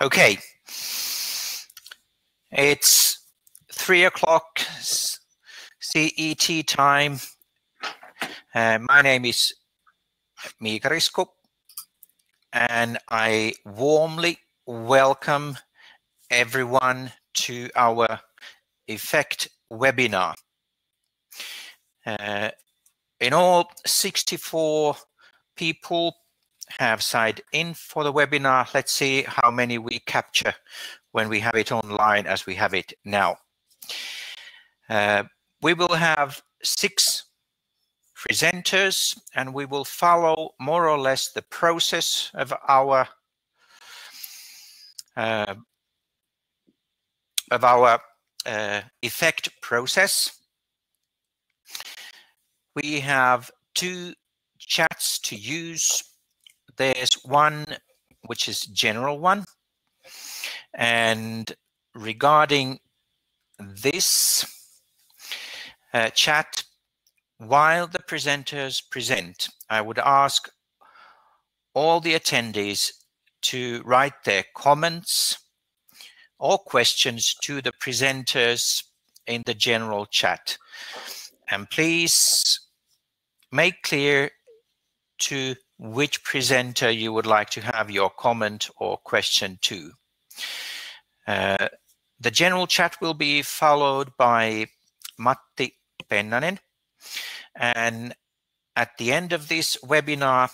Okay, it's 3 o'clock CET time. My name is Miika Risku, and I warmly welcome everyone to our EFFeCT webinar. In all, 64 people have signed in for the webinar. Let's see how many we capture when we have it online as we have it now. We will have 6 presenters, and we will follow more or less the process of our EFFeCT process. We have 2 chats to use. There's one which is general one, and regarding this chat, while the presenters present, I would ask all the attendees to write their comments or questions to the presenters in the general chat. And please make clear to which presenter you would like to have your comment or question to. The general chat will be followed by Matti Pennanen, and at the end of this webinar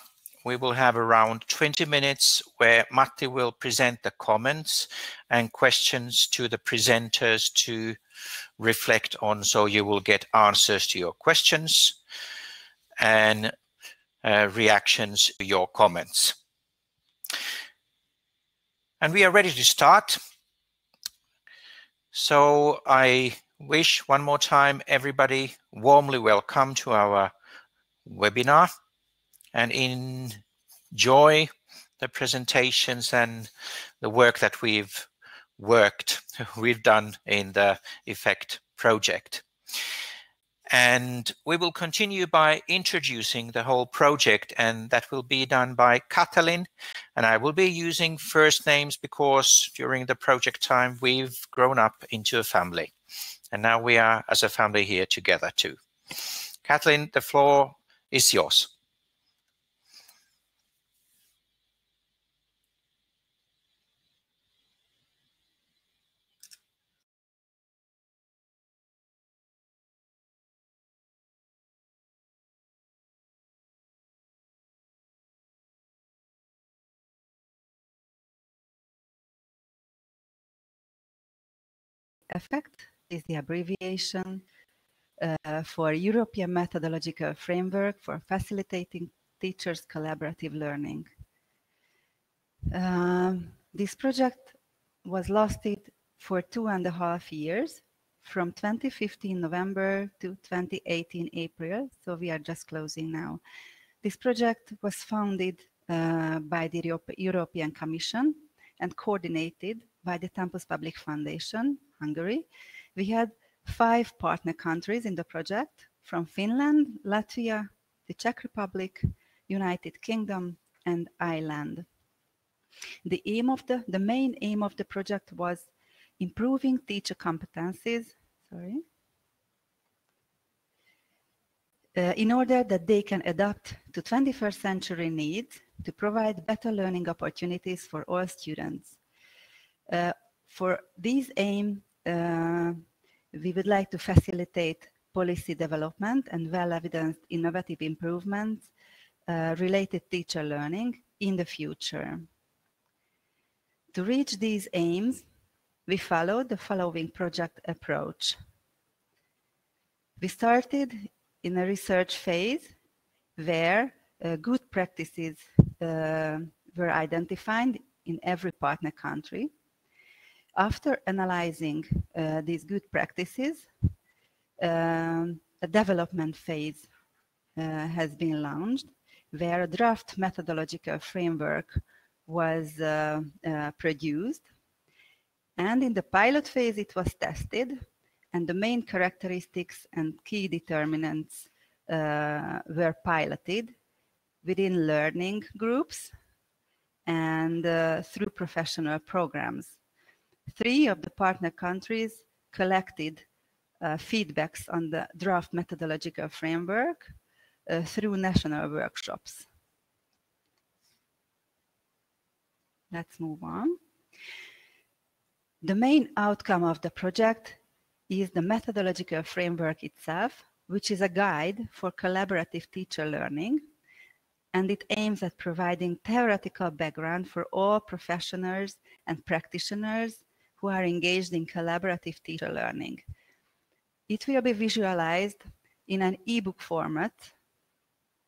we will have around 20 minutes where Matti will present the comments and questions to the presenters to reflect on, so you will get answers to your questions and reactions to your comments. And we are ready to start. So I wish one more time everybody warmly welcome to our webinar, and enjoy the presentations and the work that we've done in the EFFeCT project. And we will continue by introducing the whole project, and that will be done by Katalin. And I will be using first names because during the project time we've grown up into a family. And now we are as a family here together too. Katalin, the floor is yours. EFFeCT is the abbreviation for European Methodological Framework for Facilitating Teachers' Collaborative Learning. This project was lasted for 2.5 years, from 2015 November to 2018 April, so we are just closing now. This project was founded by the European Commission and coordinated by the Tempus Public Foundation, Hungary. We had 5 partner countries in the project, from Finland, Latvia, the Czech Republic, United Kingdom, and Ireland. The main aim of the project was improving teacher competencies, in order that they can adapt to 21st century needs to provide better learning opportunities for all students. For this aim, we would like to facilitate policy development and well-evidenced innovative improvements related to teacher learning in the future. To reach these aims, we followed the following project approach. We started in a research phase where good practices were identified in every partner country. After analyzing these good practices, a development phase has been launched, where a draft methodological framework was produced. And in the pilot phase, it was tested, and the main characteristics and key determinants were piloted within learning groups and through professional programs. 3 of the partner countries collected feedbacks on the draft methodological framework through national workshops. Let's move on. The main outcome of the project is the methodological framework itself, which is a guide for collaborative teacher learning, and it aims at providing theoretical background for all professionals and practitioners who are engaged in collaborative teacher learning. It will be visualized in an ebook format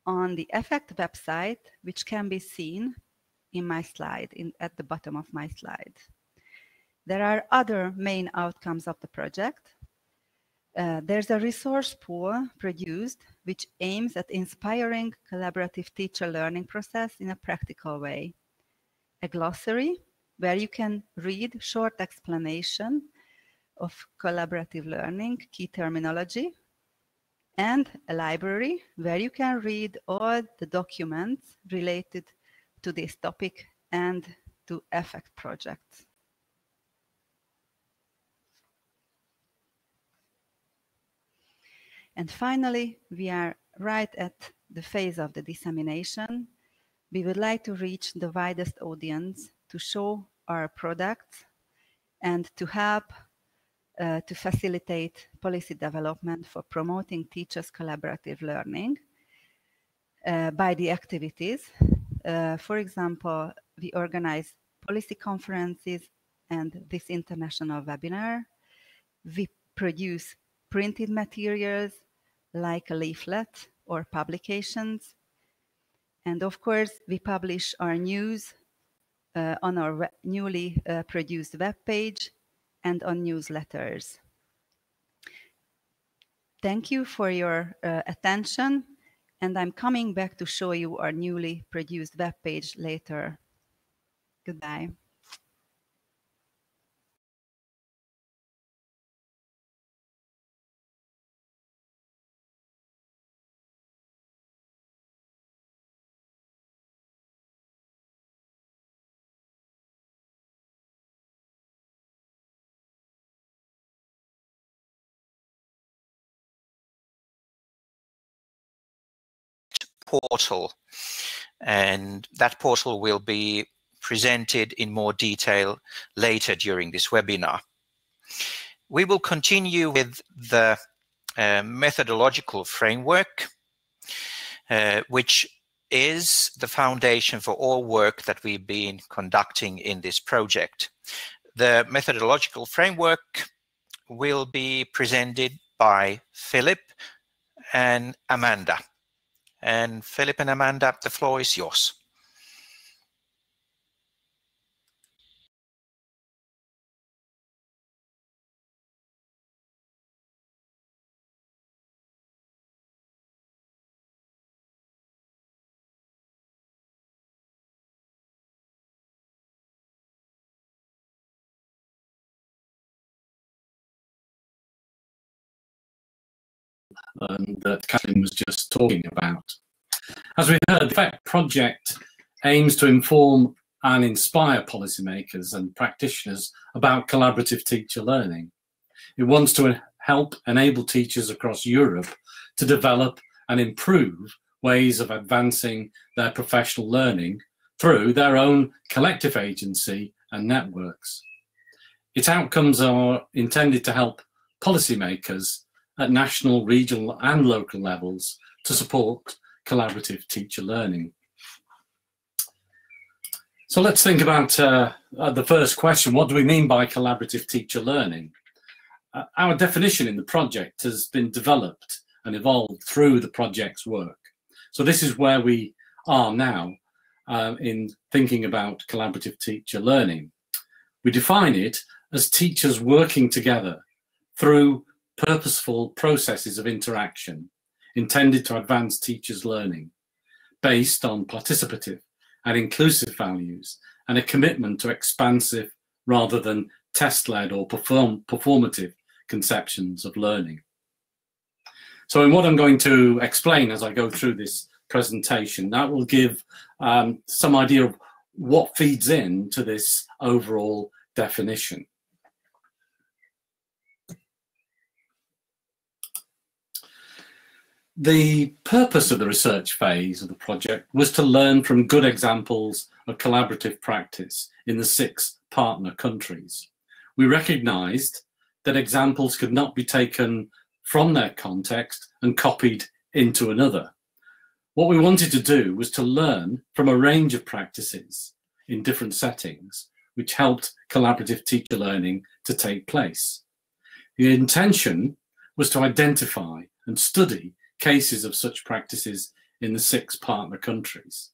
on the EFFeCT website, which can be seen in my slide, at the bottom of my slide. There are other main outcomes of the project. There's a resource pool produced which aims at inspiring collaborative teacher learning process in a practical way. A glossary where you can read short explanation of collaborative learning, key terminology, and a library where you can read all the documents related to this topic and to EFFeCT projects. And finally, we are right at the phase of the dissemination. We would like to reach the widest audience to show our products and to help to facilitate policy development for promoting teachers' collaborative learning by the activities. For example, we organize policy conferences and this international webinar. We produce printed materials like a leaflet or publications. And of course, we publish our news on our newly produced webpage and on newsletters. Thank you for your attention, and I'm coming back to show you our newly produced webpage later. Goodbye. Portal, and that portal will be presented in more detail later during this webinar. We will continue with the methodological framework, which is the foundation for all work that we've been conducting in this project. The methodological framework will be presented by Philip and Amanda. And Philip and Amanda, the floor is yours. That Kathleen was just talking about. As we heard, the EFFeCT project aims to inform and inspire policymakers and practitioners about collaborative teacher learning. It wants to help enable teachers across Europe to develop and improve ways of advancing their professional learning through their own collective agency and networks. Its outcomes are intended to help policymakers at national, regional and local levels to support collaborative teacher learning. So let's think about the first question. What do we mean by collaborative teacher learning? Our definition in the project has been developed and evolved through the project's work. So this is where we are now in thinking about collaborative teacher learning. We define it as teachers working together through purposeful processes of interaction intended to advance teachers' learning based on participative and inclusive values and a commitment to expansive rather than test-led or performative conceptions of learning. So in what I'm going to explain as I go through this presentation, that will give some idea of what feeds into this overall definition. The purpose of the research phase of the project was to learn from good examples of collaborative practice in the 6 partner countries. We recognised that examples could not be taken from their context and copied into another. What we wanted to do was to learn from a range of practices in different settings, which helped collaborative teacher learning to take place. The intention was to identify and study cases of such practices in the 6 partner countries.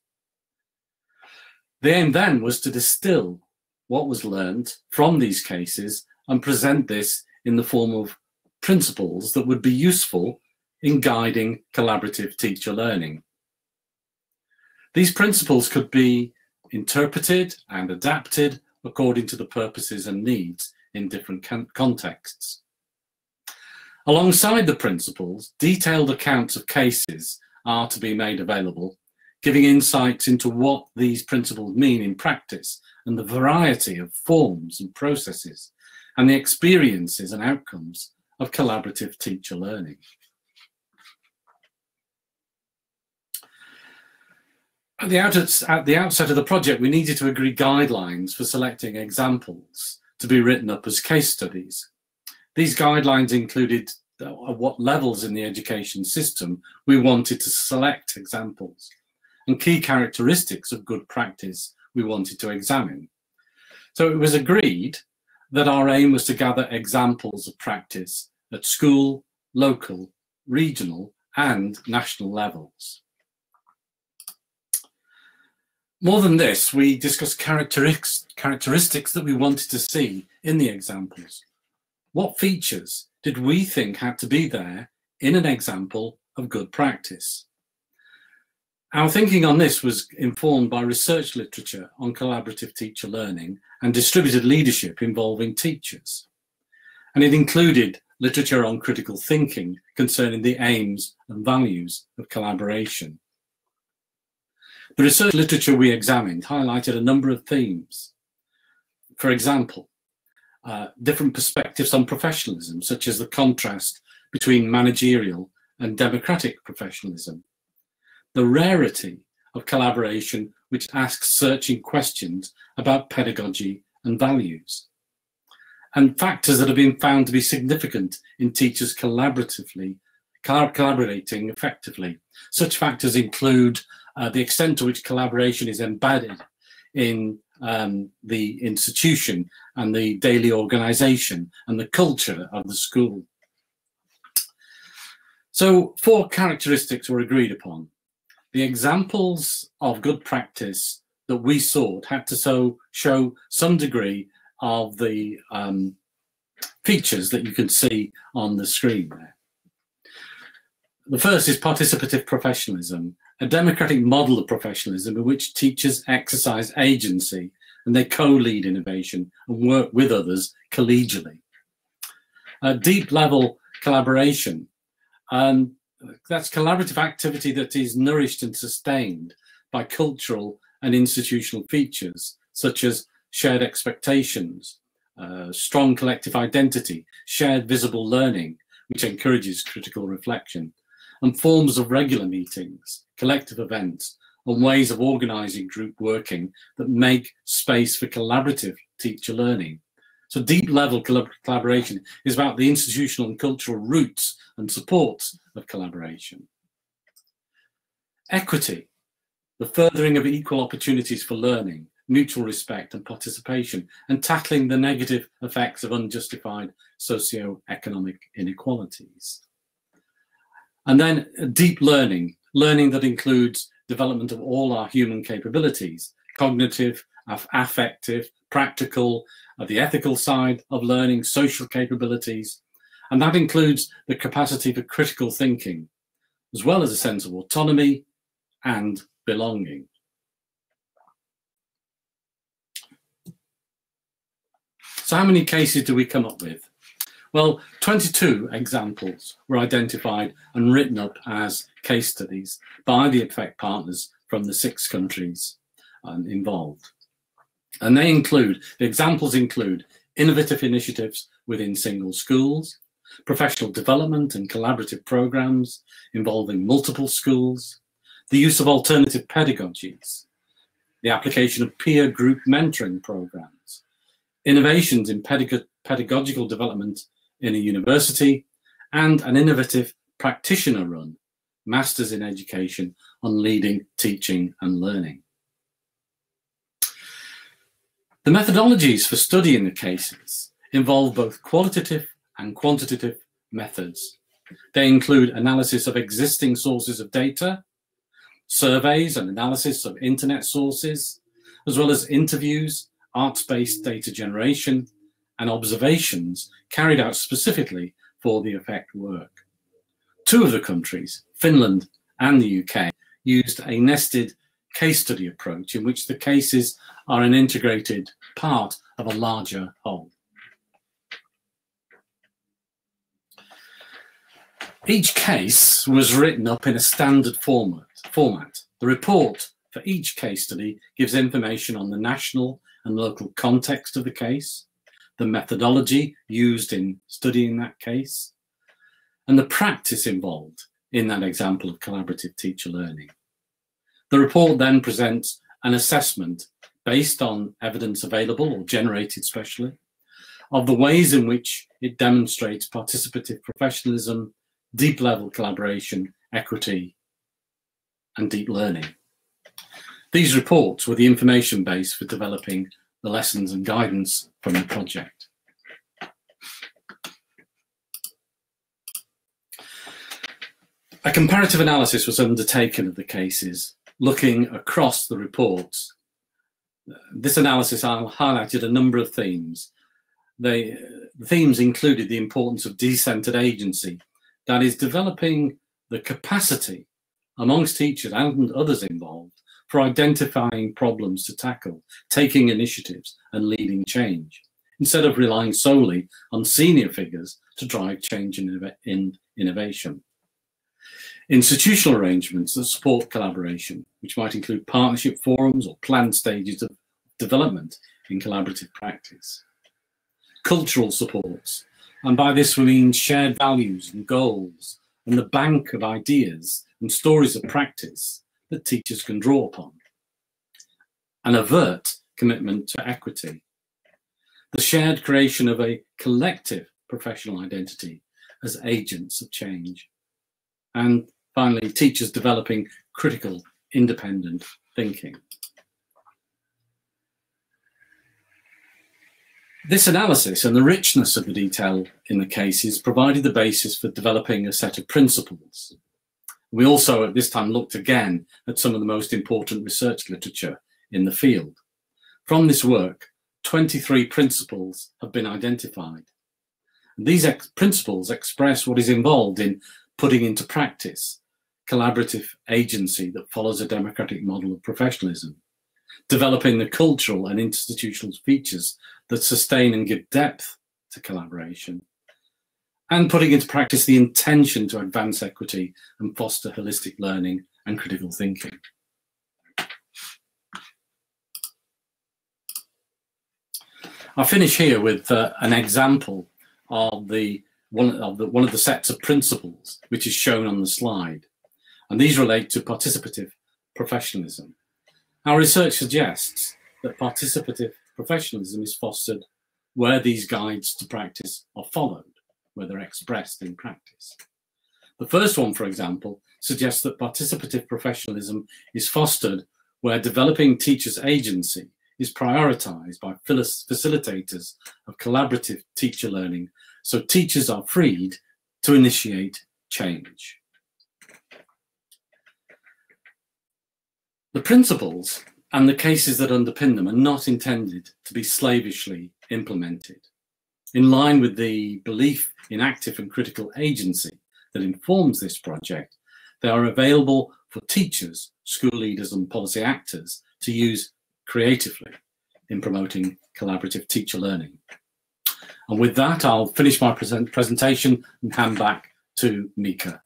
The aim then was to distill what was learned from these cases and present this in the form of principles that would be useful in guiding collaborative teacher learning. These principles could be interpreted and adapted according to the purposes and needs in different contexts. Alongside the principles, detailed accounts of cases are to be made available, giving insights into what these principles mean in practice and the variety of forms and processes and the experiences and outcomes of collaborative teacher learning. At the outset of the project, we needed to agree guidelines for selecting examples to be written up as case studies. These guidelines included at what levels in the education system we wanted to select examples and key characteristics of good practice we wanted to examine. So it was agreed that our aim was to gather examples of practice at school, local, regional, and national levels. More than this, we discussed characteristics that we wanted to see in the examples. What features did we think had to be there in an example of good practice? Our thinking on this was informed by research literature on collaborative teacher learning and distributed leadership involving teachers. And it included literature on critical thinking concerning the aims and values of collaboration. The research literature we examined highlighted a number of themes. For example, different perspectives on professionalism, such as the contrast between managerial and democratic professionalism, the rarity of collaboration which asks searching questions about pedagogy and values, and factors that have been found to be significant in teachers collaborating effectively. Such factors include the extent to which collaboration is embedded in the institution and the daily organisation and the culture of the school. So 4 characteristics were agreed upon. The examples of good practice that we sought had to show some degree of the features that you can see on the screen there. The first is participative professionalism, a democratic model of professionalism in which teachers exercise agency and they co-lead innovation and work with others collegially. Deep level collaboration, that's collaborative activity that is nourished and sustained by cultural and institutional features such as shared expectations, strong collective identity, shared visible learning, which encourages critical reflection, and forms of regular meetings, collective events, and ways of organising group working that make space for collaborative teacher learning. So deep level collaboration is about the institutional and cultural roots and supports of collaboration. Equity, the furthering of equal opportunities for learning, mutual respect and participation, and tackling the negative effects of unjustified socio-economic inequalities. And then deep learning, learning that includes development of all our human capabilities, cognitive, affective, practical, the ethical side of learning, social capabilities, and that includes the capacity for critical thinking, as well as a sense of autonomy and belonging. So how many cases do we come up with? Well, 22 examples were identified and written up as case studies by the EFFeCT partners from the 6 countries involved. And they include, the examples include innovative initiatives within single schools, professional development and collaborative programs involving multiple schools, the use of alternative pedagogies, the application of peer group mentoring programs, innovations in pedagogical development in a university, and an innovative practitioner-run Masters in Education on Leading, Teaching and Learning. The methodologies for studying the cases involve both qualitative and quantitative methods. They include analysis of existing sources of data, surveys and analysis of internet sources, as well as interviews, arts-based data generation, and observations carried out specifically for the EFFeCT work. 2 of the countries, Finland and the UK, used a nested case study approach in which the cases are an integrated part of a larger whole. Each case was written up in a standard format. The report for each case study gives information on the national and local context of the case, the methodology used in studying that case, and the practice involved in that example of collaborative teacher learning. The report then presents an assessment based on evidence available or generated specially of the ways in which it demonstrates participative professionalism, deep level collaboration, equity, and deep learning. These reports were the information base for developing the lessons and guidance from the project. A comparative analysis was undertaken of the cases, looking across the reports. This analysis highlighted a number of themes. The themes included the importance of decentered agency, that is, developing the capacity amongst teachers and others involved for identifying problems to tackle, taking initiatives and leading change, instead of relying solely on senior figures to drive change in innovation. Institutional arrangements that support collaboration, which might include partnership forums or planned stages of development in collaborative practice. Cultural supports, and by this we mean shared values and goals, and the bank of ideas and stories of practice that teachers can draw upon. An overt commitment to equity. The shared creation of a collective professional identity as agents of change. And finally, teachers developing critical, independent thinking. This analysis and the richness of the detail in the cases provided the basis for developing a set of principles. We also at this time looked again at some of the most important research literature in the field. From this work, 23 principles have been identified. These principles express what is involved in putting into practice collaborative agency that follows a democratic model of professionalism, developing the cultural and institutional features that sustain and give depth to collaboration, and putting into practice the intention to advance equity and foster holistic learning and critical thinking. I'll finish here with an example of one of the sets of principles which is shown on the slide, and these relate to participative professionalism. Our research suggests that participative professionalism is fostered where these guides to practice are followed, where they're expressed in practice. The first one, for example, suggests that participative professionalism is fostered where developing teachers' agency is prioritized by facilitators of collaborative teacher learning, so teachers are freed to initiate change. The principles and the cases that underpin them are not intended to be slavishly implemented. In line with the belief in active and critical agency that informs this project, they are available for teachers, school leaders and policy actors to use creatively in promoting collaborative teacher learning. And with that, I'll finish my presentation and hand back to Mika.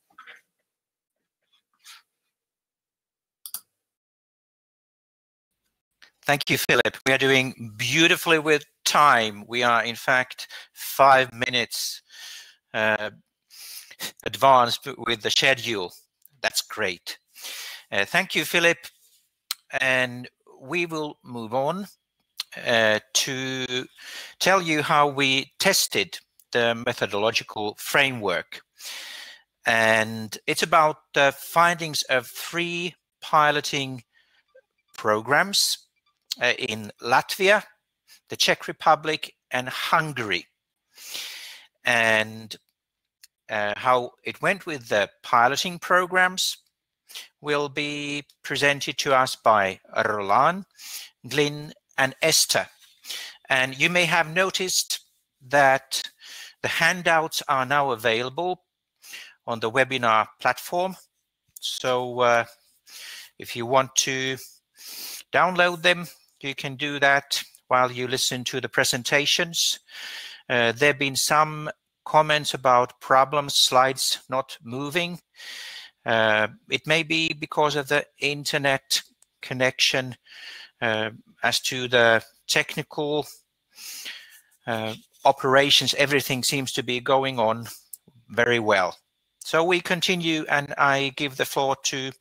Thank you, Philip. We are doing beautifully with time. We are, in fact, 5 minutes advanced with the schedule. That's great. Thank you, Philip. And we will move on to tell you how we tested the methodological framework. And it's about the findings of 3 piloting programs in Latvia, the Czech Republic, and Hungary. And how it went with the piloting programs will be presented to us by Roland, Glyn, and Esther. And you may have noticed that the handouts are now available on the webinar platform. So if you want to download them, you can do that while you listen to the presentations. There have been some comments about problems, slides not moving. It may be because of the internet connection. As to the technical operations, everything seems to be going on very well. So we continue, and I give the floor to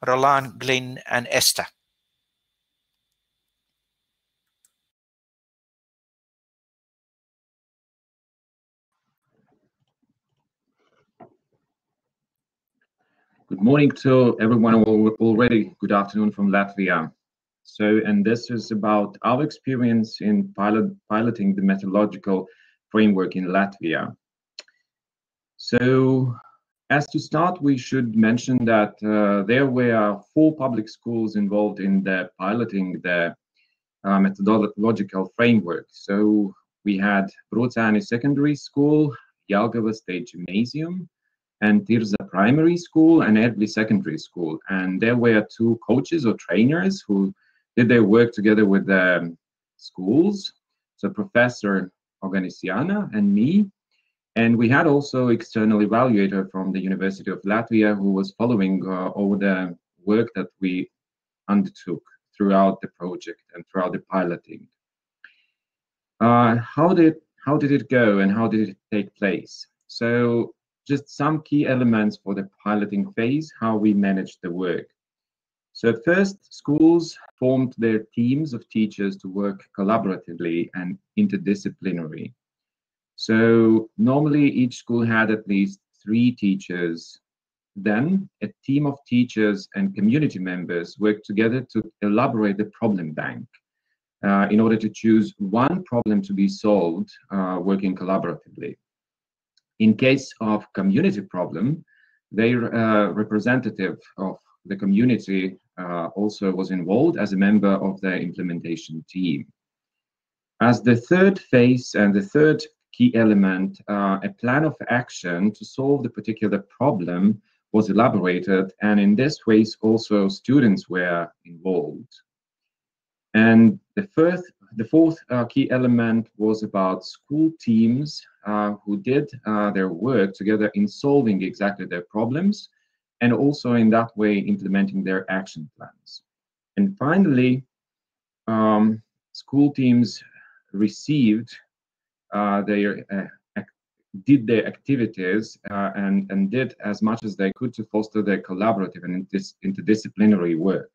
Roland, Glyn, and Esther. Good morning to everyone already. Good afternoon from Latvia. So, and this is about our experience in piloting the methodological framework in Latvia. So, as to start, we should mention that there were 4 public schools involved in the piloting the methodological framework. So we had Brocēni Secondary School, Jelgava State Gymnasium, and Tirza Primary School, and Erdli Secondary School. And there were 2 coaches or trainers who did their work together with the schools. So Professor Oganesiana and me. And we had also external evaluator from the University of Latvia who was following over the work that we undertook throughout the project and throughout the piloting. How did it go and how did it take place? So just some key elements for the piloting phase, how we managed the work. So at first, schools formed their teams of teachers to work collaboratively and interdisciplinary. So normally each school had at least 3 teachers. Then a team of teachers and community members worked together to elaborate the problem bank in order to choose one problem to be solved working collaboratively. In case of community problem, their representative of the community also was involved as a member of the implementation team. As the third phase and the third key element, a plan of action to solve the particular problem was elaborated, and in this ways also students were involved. And the fourth key element was about school teams who did their work together in solving exactly their problems, and also in that way implementing their action plans. And finally, school teams received did their activities and did as much as they could to foster their collaborative and interdisciplinary work.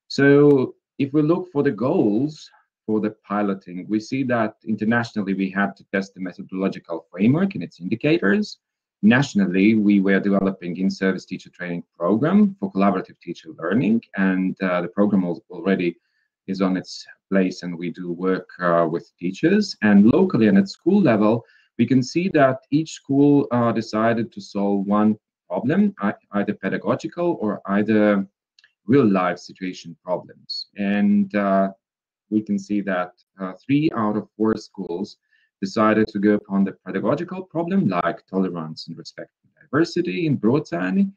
So if we look for the goals for the piloting, we see that internationally we had to test the methodological framework and its indicators. Nationally, we were developing in-service teacher training program for collaborative teacher learning, and the program already is on its place, and we do work with teachers. And locally and at school level, we can see that each school decided to solve one problem, either pedagogical or either real-life situation problems. And we can see that 3 out of 4 schools decided to go upon the pedagogical problem, like tolerance and respect for diversity in Brocēni.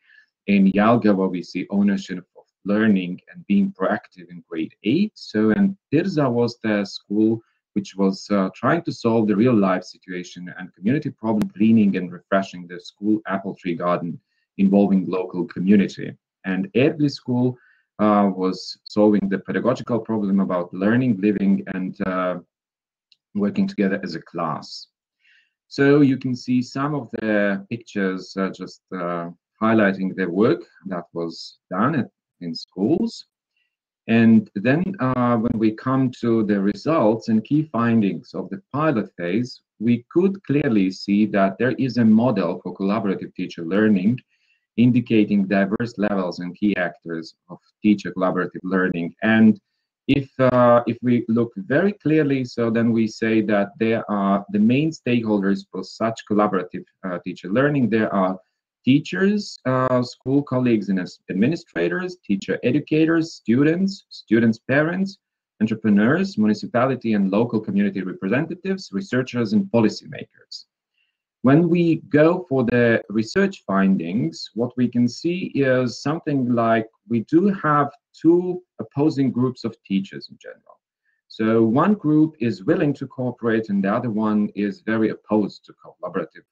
In Jelgava, we see ownership of learning and being proactive in grade 8. So, and Tirza was the school which was trying to solve the real-life situation and community problem, cleaning and refreshing the school apple tree garden involving local community. And every school was solving the pedagogical problem about learning, living, and working together as a class. So you can see some of the pictures just highlighting the work that was done in schools. And then when we come to the results and key findings of the pilot phase, we could clearly see that there is a model for collaborative teacher learning, indicating diverse levels and key actors of teacher collaborative learning. And if we look very clearly, so then we say that there are the main stakeholders for such collaborative teacher learning. There are teachers, school colleagues and administrators, teacher educators, students' parents, entrepreneurs, municipality and local community representatives, researchers, and policymakers. When we go for the research findings, what we can see is something like we do have two opposing groups of teachers in general. So one group is willing to cooperate and the other one is very opposed to collaborative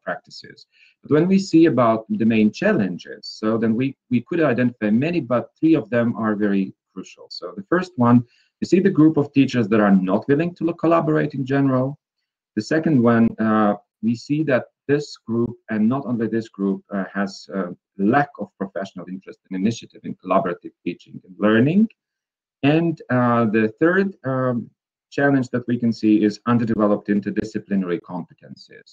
practices. But when we see about the main challenges, so then we could identify many, but three of them are very crucial. So the first one, you see the group of teachers that are not willing to collaborate in general. The second one, we see that this group, and not only this group, has a lack of professional interest and initiative in collaborative teaching and learning. And the third challenge that we can see is underdeveloped interdisciplinary competencies.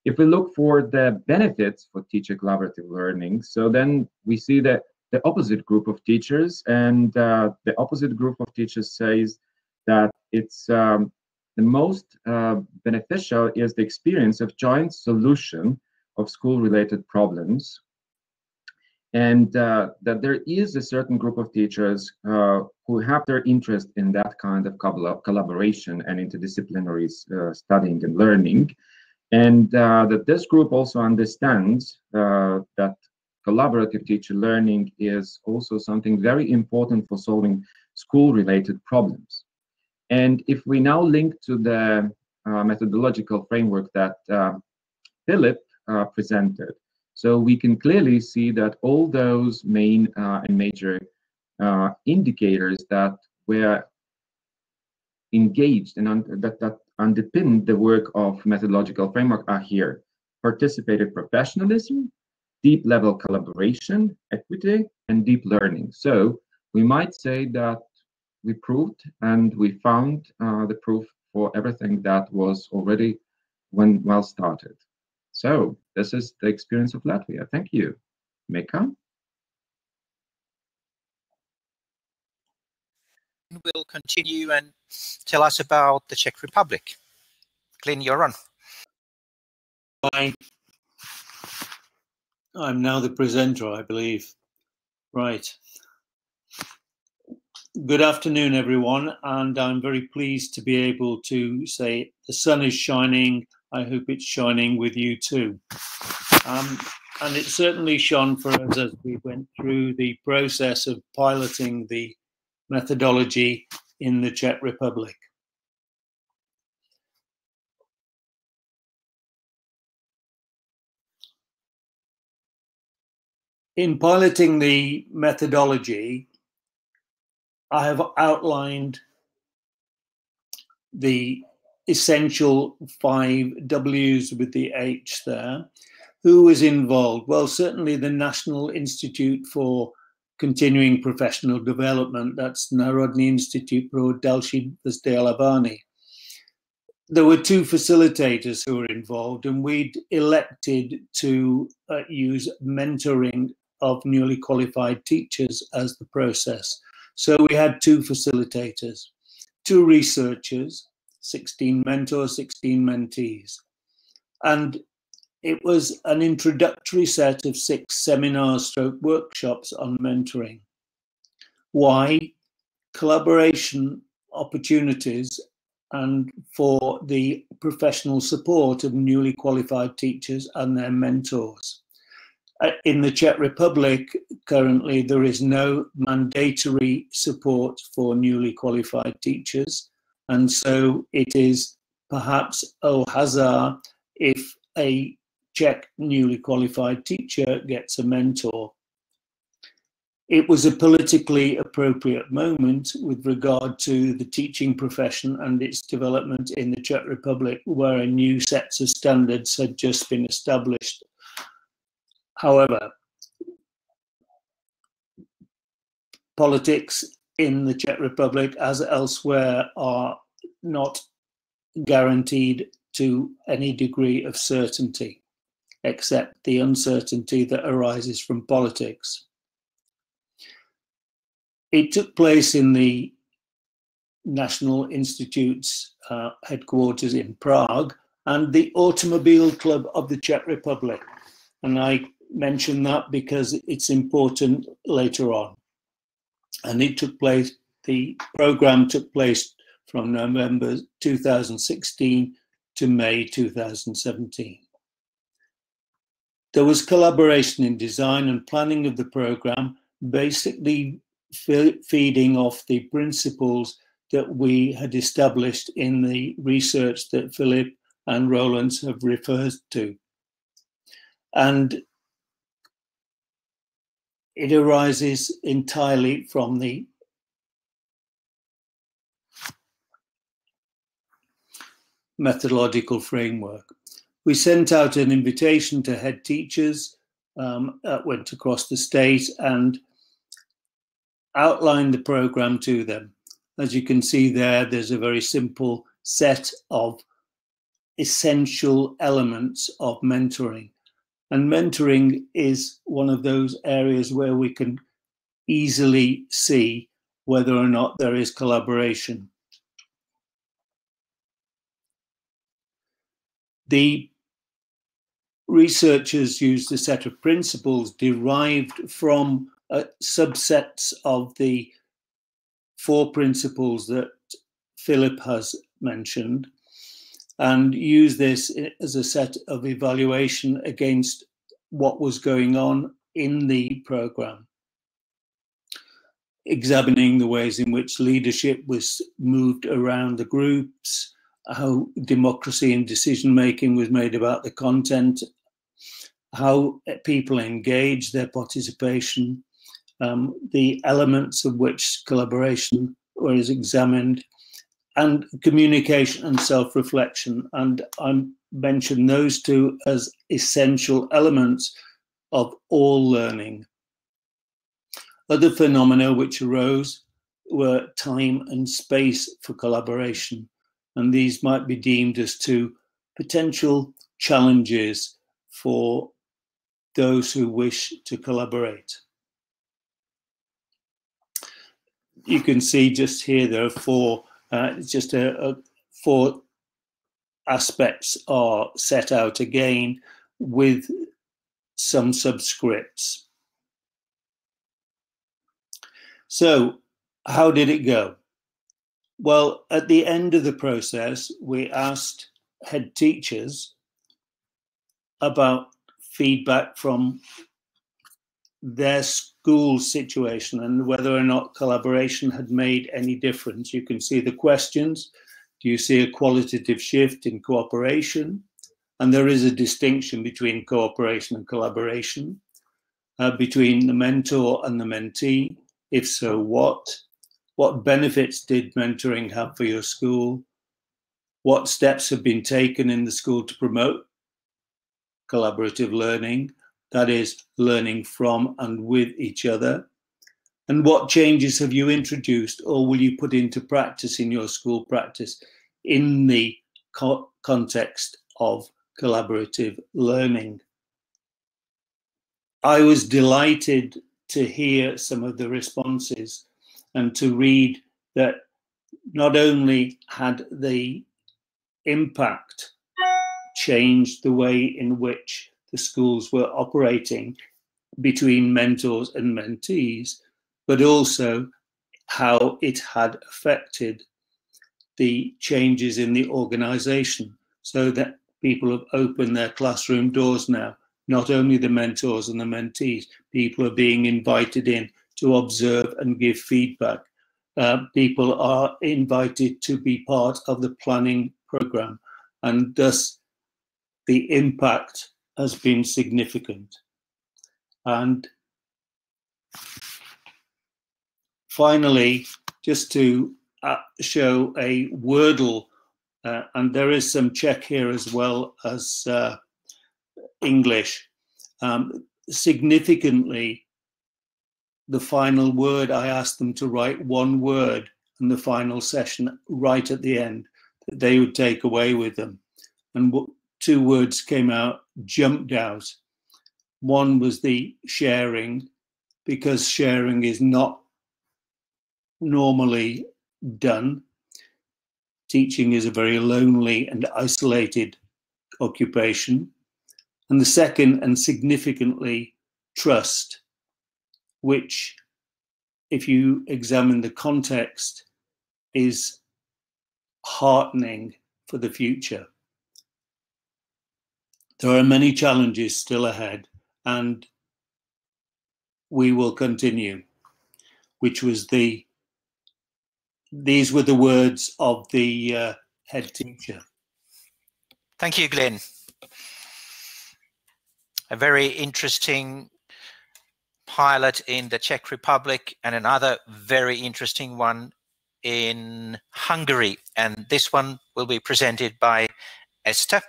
If we look for the benefits for teacher collaborative learning, so then we see that the opposite group of teachers, and the opposite group of teachers says that it's the most beneficial is the experience of joint solution of school-related problems, and that there is a certain group of teachers who have their interest in that kind of collaboration and interdisciplinary studying and learning, and that this group also understands that collaborative teacher learning is also something very important for solving school-related problems. And if we now link to the methodological framework that Philip presented, so we can clearly see that all those main and major indicators that were engaged and that underpin the work of methodological framework are here: participative professionalism, deep level collaboration, equity, and deep learning. So we might say that we proved and we found the proof for everything that was already well started. So this is the experience of Latvia. Thank you. Mika? We'll continue and tell us about the Czech Republic. Glyn, you're on. I'm now the presenter, I believe. Right. Good afternoon, everyone, and I'm very pleased to be able to say the sun is shining. I hope it's shining with you too. And it certainly shone for us as we went through the process of piloting the methodology in the Czech Republic. In piloting the methodology, I have outlined the essential 5 W's with the H there. Who was involved? Well, certainly the National Institute for Continuing Professional Development, that's Národní institut pro další vzdělávání. There were 2 facilitators who were involved, and we'd elected to use mentoring of newly qualified teachers as the process. So we had 2 facilitators, 2 researchers, 16 mentors, 16 mentees. And it was an introductory set of 6 seminars / workshops on mentoring. Why? Collaboration opportunities and for the professional support of newly qualified teachers and their mentors. In the Czech Republic, currently, there is no mandatory support for newly qualified teachers, And so it is perhaps au hasard if a Czech newly qualified teacher gets a mentor. It was a politically appropriate moment with regard to the teaching profession and its development in the Czech Republic, where a new set of standards had just been established. However, politics in the Czech Republic, as elsewhere, are not guaranteed to any degree of certainty, except the uncertainty that arises from politics. It took place in the National Institute's headquarters in Prague and the Automobile Club of the Czech Republic. And I mention that because it's important later on. And it took place, the program took place from November 2016 to May 2017. There was collaboration in design and planning of the program, basically feeding off the principles that we had established in the research that Philip and Roland have referred to. And it arises entirely from the methodological framework. We sent out an invitation to head teachers that went across the state and outlined the program to them. As you can see there, there's a very simple set of essential elements of mentoring. And mentoring is one of those areas where we can easily see whether or not there is collaboration. The researchers used a set of principles derived from subsets of the 4 principles that Philip has mentioned, and use this as a set of evaluation against what was going on in the program, examining the ways in which leadership was moved around the groups, how democracy and decision-making was made about the content, how people engage their participation, the elements of which collaboration was examined, and communication and self-reflection. And I mention those 2 as essential elements of all learning. Other phenomena which arose were time and space for collaboration, and these might be deemed as 2 potential challenges for those who wish to collaborate. You can see just here there are 4, just 4 aspects are set out again with some subscripts. So how did it go? Well, at the end of the process, we asked head teachers about feedback from their school situation and whether or not collaboration had made any difference. You can see the questions. Do you see a qualitative shift in cooperation? And there is a distinction between cooperation and collaboration, between the mentor and the mentee. If so, what? What benefits did mentoring have for your school? What steps have been taken in the school to promote collaborative learning? That is, learning from and with each other. And what changes have you introduced or will you put into practice in your school practice in the context of collaborative learning? I was delighted to hear some of the responses and to read that not only had the impact changed the way in which the schools were operating between mentors and mentees, but also how it had affected the changes in the organization, so that people have opened their classroom doors now. Not only the mentors and the mentees, people are being invited in to observe and give feedback people are invited to be part of the planning program, and thus the impact has been significant. And finally, just to show a Wordle, and there is some Czech here as well as English. Significantly, the final word, I asked them to write one word in the final session right at the end that they would take away with them. And 2 words came out, jumped out. One was the sharing, because sharing is not normally done. Teaching is a very lonely and isolated occupation. And the second, and significantly, trust, which, if you examine the context, is heartening for the future. There are many challenges still ahead, and we will continue, which was these were the words of the head teacher. Thank you, Glenn. A very interesting pilot in the Czech Republic and another very interesting one in Hungary. And this one will be presented by Esther.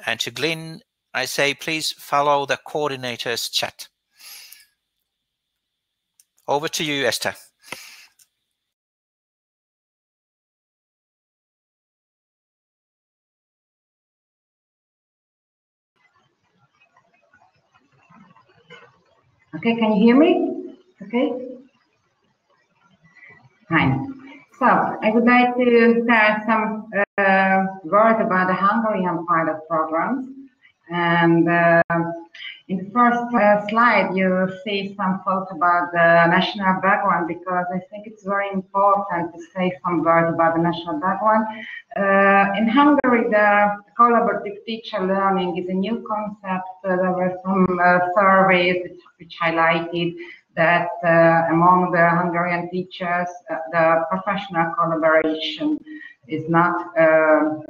And to Glenn, I say, please follow the coordinator's chat. Over to you, Esther. Okay, can you hear me? Okay. Fine. So I would like to tell some words about the Hungarian pilot programs. And in the first slide, you see some thoughts about the national background, because I think it's very important to say some words about the national background. In Hungary, the collaborative teacher learning is a new concept. There were some surveys which highlighted that among the Hungarian teachers, the professional collaboration is not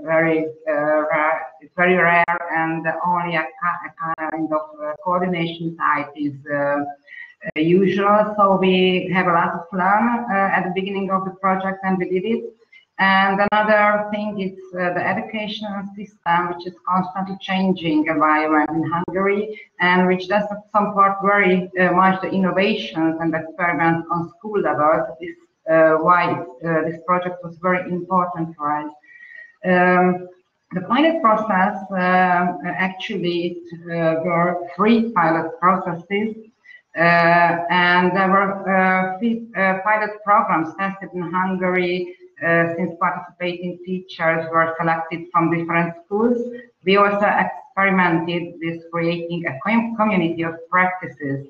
very rare. It's very rare, and only a kind of coordination type is usual. So we have a lot of fun at the beginning of the project, and we did it. And another thing is the educational system, which is constantly changing environment in Hungary, and which does support very much the innovations and experiments on school level. This is why this project was very important for us. The pilot process, actually, were 3 pilot processes, and there were 3 pilot programs tested in Hungary. Since participating teachers were selected from different schools, we also experimented with creating a community of practices.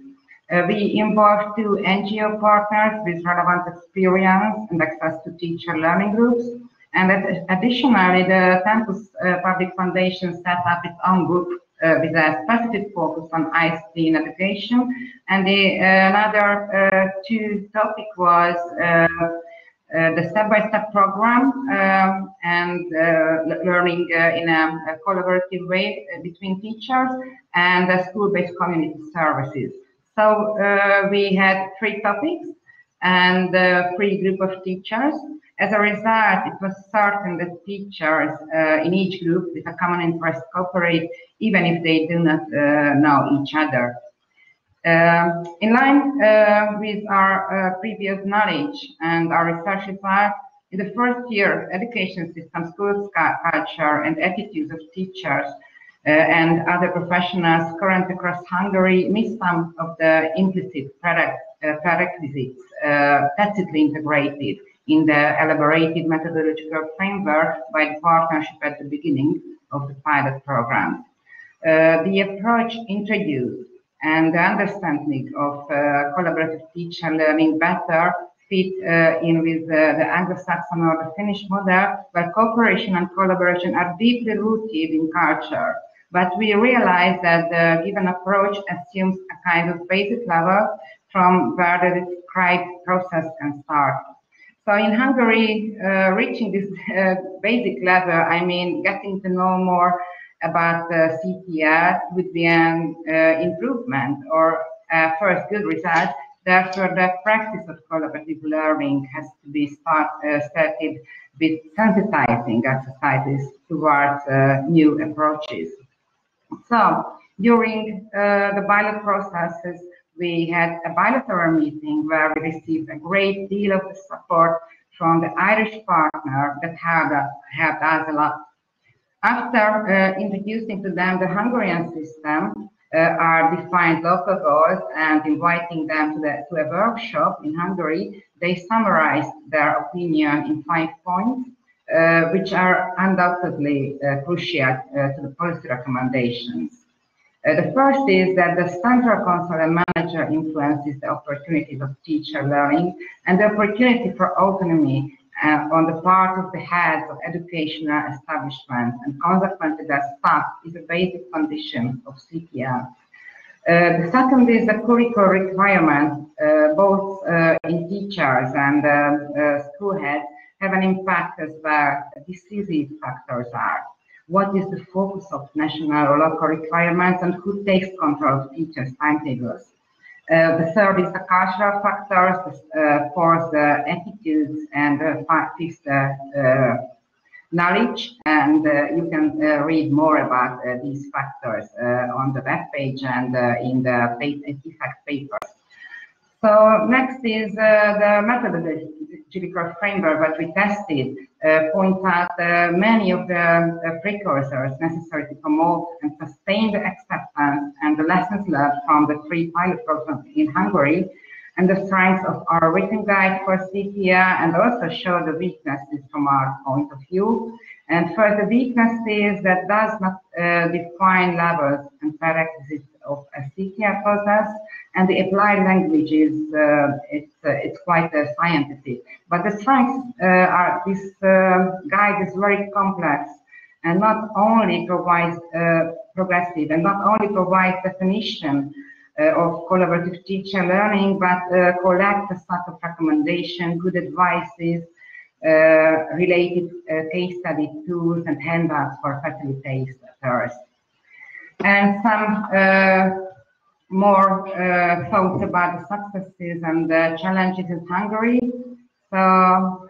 We involved 2 NGO partners with relevant experience and access to teacher learning groups. And additionally, the Campus Public Foundation set up its own group with a specific focus on ICT in education. And another 2 topic was the step-by-step program and learning in a collaborative way between teachers, and the school-based community services. So we had 3 topics and 3 group of teachers. As a result, it was certain that teachers in each group with a common interest cooperate, even if they do not know each other. In line with our previous knowledge and our research results, in the first year, education system, school culture, and attitudes of teachers and other professionals current across Hungary miss some of the implicit prerequisites tacitly integrated in the elaborated methodological framework by the partnership at the beginning of the pilot program. The approach introduced and the understanding of collaborative teacher learning better fit in with the Anglo-Saxon or the Finnish model, where cooperation and collaboration are deeply rooted in culture. But we realize that the given approach assumes a kind of basic level from where the described process can start. So in Hungary, reaching this basic level, I mean, getting to know more about CPR would be an improvement or first good result. Therefore, the practice of collaborative learning has to be started with sensitizing exercises towards new approaches. So during the pilot processes, we had a bilateral meeting where we received a great deal of the support from the Irish partner that helped us a lot. After introducing to them the Hungarian system, our defined local goals, and inviting them to a workshop in Hungary, they summarized their opinion in 5 points, which are undoubtedly crucial to the policy recommendations. The first is that the central council and manager influences the opportunities of teacher learning and the opportunity for autonomy on the part of the heads of educational establishments, and consequently their staff is a basic condition of CPL. The second is the curricular requirements, both in teachers and school heads, have an impact as well. Decisive factors are: what is the focus of national or local requirements, and who takes control of teachers' timetables? The third is the cultural factors, fourth, the attitudes, and fifth, knowledge. And you can read more about these factors on the web page and in the EFFeCT papers. So next is the methodological framework that we tested points out many of the precursors necessary to promote and sustain the acceptance and the lessons learned from the 3 pilot programs in Hungary, and the strengths of our written guide for CPR, and also show the weaknesses from our point of view. And first, the weaknesses that does not define levels and prerequisites of a CPR process, and the applied languages, it's quite scientific. But the strengths are this guide is very complex and not only provides progressive and not only provides definition of collaborative teacher learning, but collect a set of recommendations, good advices, related case study tools and handouts for facilitators. And some more thoughts about the successes and the challenges in Hungary. So,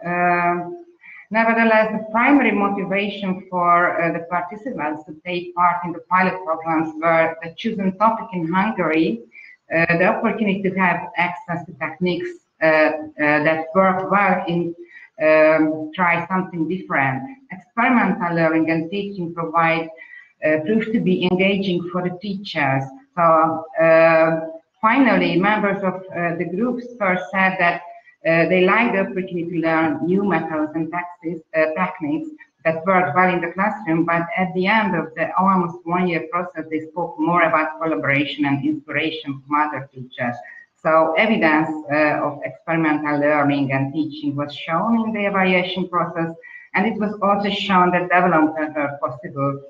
nevertheless, the primary motivation for the participants to take part in the pilot programs were the chosen topic in Hungary, the opportunity to have access to techniques that work well in try something different. Experimental learning and teaching provide proved to be engaging for the teachers. So finally, members of the groups first said that they like the opportunity to learn new methods and techniques that work well in the classroom, but at the end of the almost 1-year process, they spoke more about collaboration and inspiration from other teachers. So evidence of experimental learning and teaching was shown in the evaluation process, and it was also shown that development were possible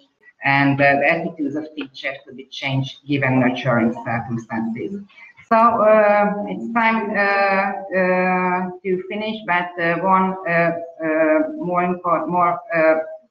and the attitudes of teachers could be changed given nurturing circumstances. So it's time to finish, but one more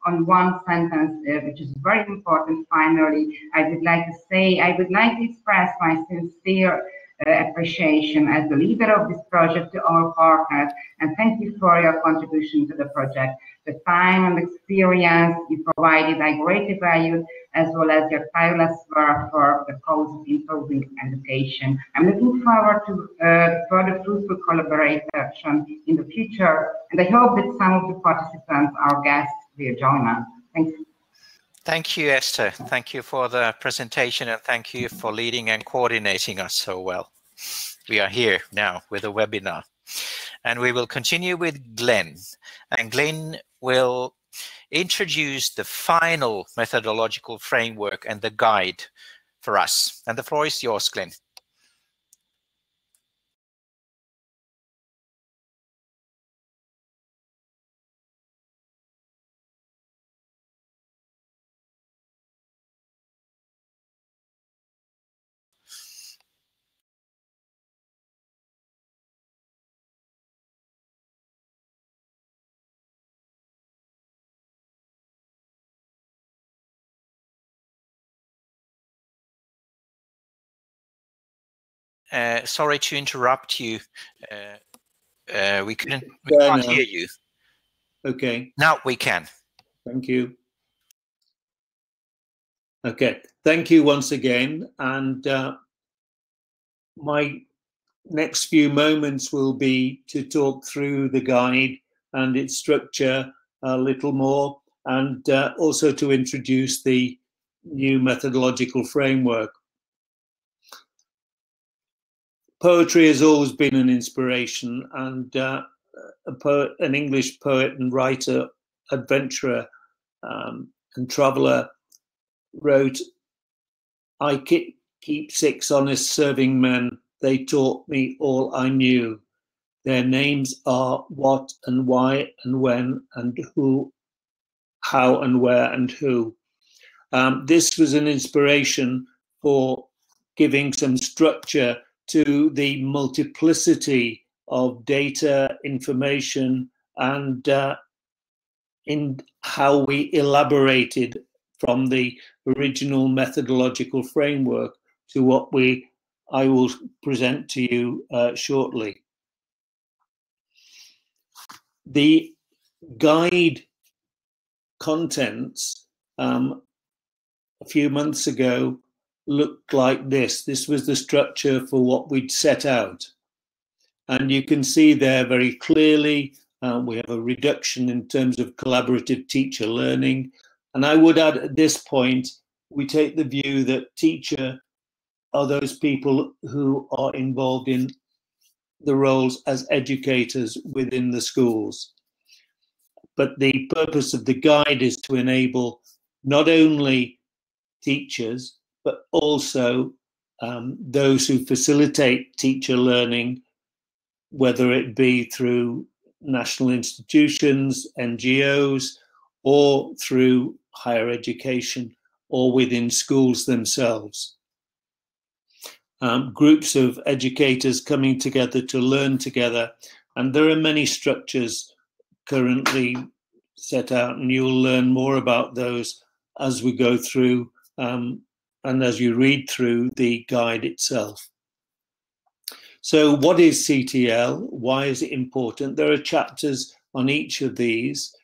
on one sentence, which is very important. Finally, I would like to express my sincere appreciation as the leader of this project to our partners, and thank you for your contribution to the project. The time and experience you provided I greatly valued, as well as your tireless work for the cause of improving education. I'm looking forward to further fruitful collaboration in the future, and I hope that some of the participants, our guests, will join us. Thank you. Thank you, Esther. Thank you for the presentation, and thank you for leading and coordinating us so well. We are here now with a webinar, and we will continue with Glenn. And Glenn will introduce the final methodological framework and the guide for us. And the floor is yours, Glenn. sorry to interrupt you. We can't hear you. Okay. Now we can. Thank you. Okay. Thank you once again. And my next few moments will be to talk through the guide and its structure a little more, and also to introduce the new methodological framework. Poetry has always been an inspiration, and an English poet and writer, adventurer, and traveller wrote, "I keep 6 honest serving men. They taught me all I knew. Their names are what and why and when and who, how and where and who." This was an inspiration for giving some structure to the multiplicity of data, information, and in how we elaborated from the original methodological framework to what I will present to you shortly. The guide contents a few months ago looked like this. This was the structure for what we'd set out. And you can see there very clearly, we have a reduction in terms of collaborative teacher learning. And I would add at this point, we take the view that teacher are those people who are involved in the roles as educators within the schools. But the purpose of the guide is to enable not only teachers, but also those who facilitate teacher learning, whether it be through national institutions, NGOs, or through higher education, or within schools themselves. Groups of educators coming together to learn together, and there are many structures currently set out, and you'll learn more about those as we go through and as you read through the guide itself. So what is CTL? Why is it important? There are chapters on each of these,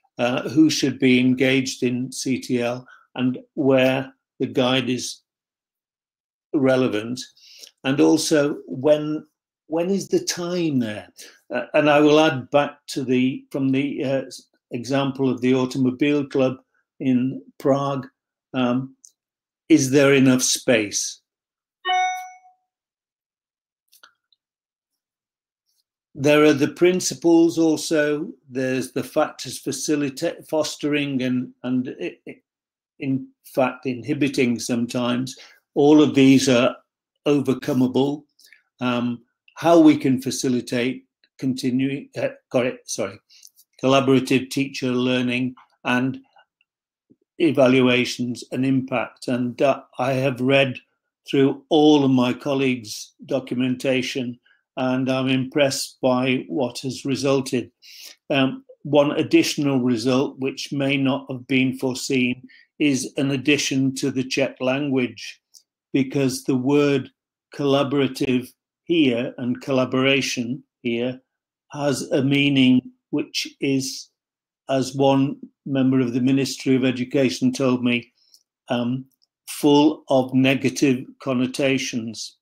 who should be engaged in CTL and where the guide is relevant, and also when is the time there? And I will add back to from the example of the Automobile Club in Prague, is there enough space? There are the principles also. There's the factors fostering and in fact inhibiting sometimes. All of these are overcomable. How we can facilitate collaborative teacher learning and evaluations and impact. And I have read through all of my colleagues' documentation, and I'm impressed by what has resulted. One additional result, which may not have been foreseen, is an addition to the Czech language, because the word collaborative here and collaboration here has a meaning which is, as one member of the Ministry of Education told me, full of negative connotations.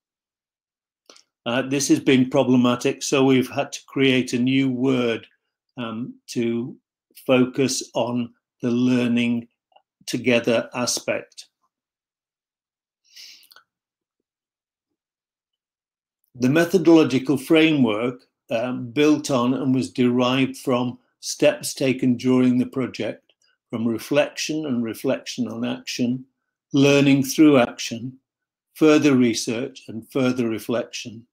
This has been problematic, so we've had to create a new word to focus on the learning together aspect. The methodological framework built on and was derived from steps taken during the project, from reflection and reflection on action, learning through action, further research and further reflection,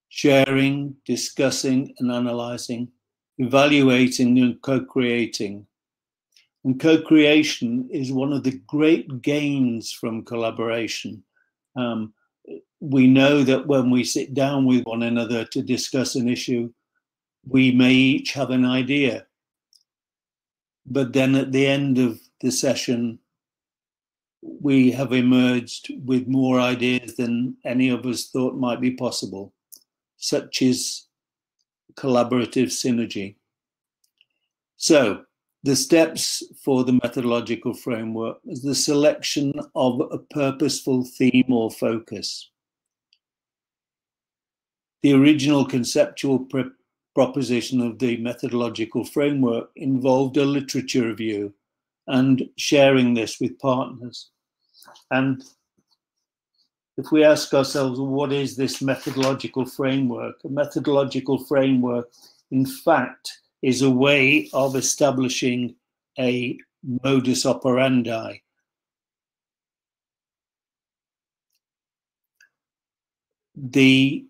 sharing, discussing and analysing, evaluating and co-creating. And co-creation is one of the great gains from collaboration. We know that when we sit down with one another to discuss an issue, we may each have an idea. But then at the end of the session, we have emerged with more ideas than any of us thought might be possible, such as collaborative synergy. So the steps for the methodological framework is the selection of a purposeful theme or focus. The original conceptual proposition of the methodological framework involved a literature review and sharing this with partners. And if we ask ourselves, what is this methodological framework? A methodological framework, in fact, is a way of establishing a modus operandi. The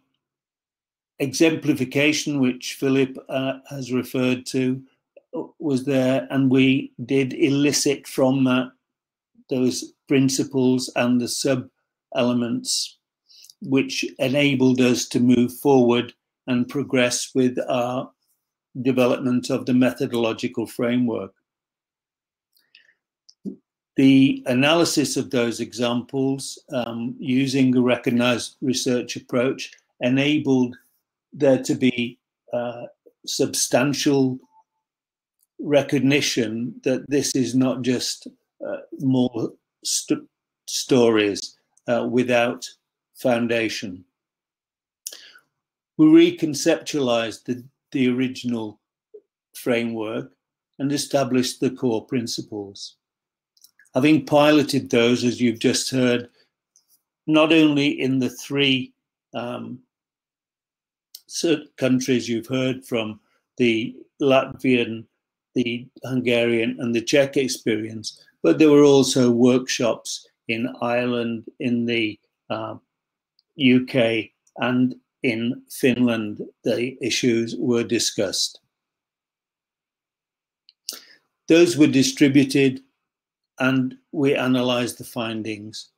exemplification which Philip has referred to was there, and we did elicit from that those principles and the sub-elements which enabled us to move forward and progress with our development of the methodological framework. The analysis of those examples using a recognized research approach enabled there to be substantial recognition that this is not just more stories without foundation. We reconceptualized the original framework and established the core principles. Having piloted those, as you've just heard, not only in the three countries you've heard from, the Latvian, the Hungarian and the Czech experience, but there were also workshops in Ireland, in the UK and in Finland. The issues were discussed. Those were distributed and we analysed the findings.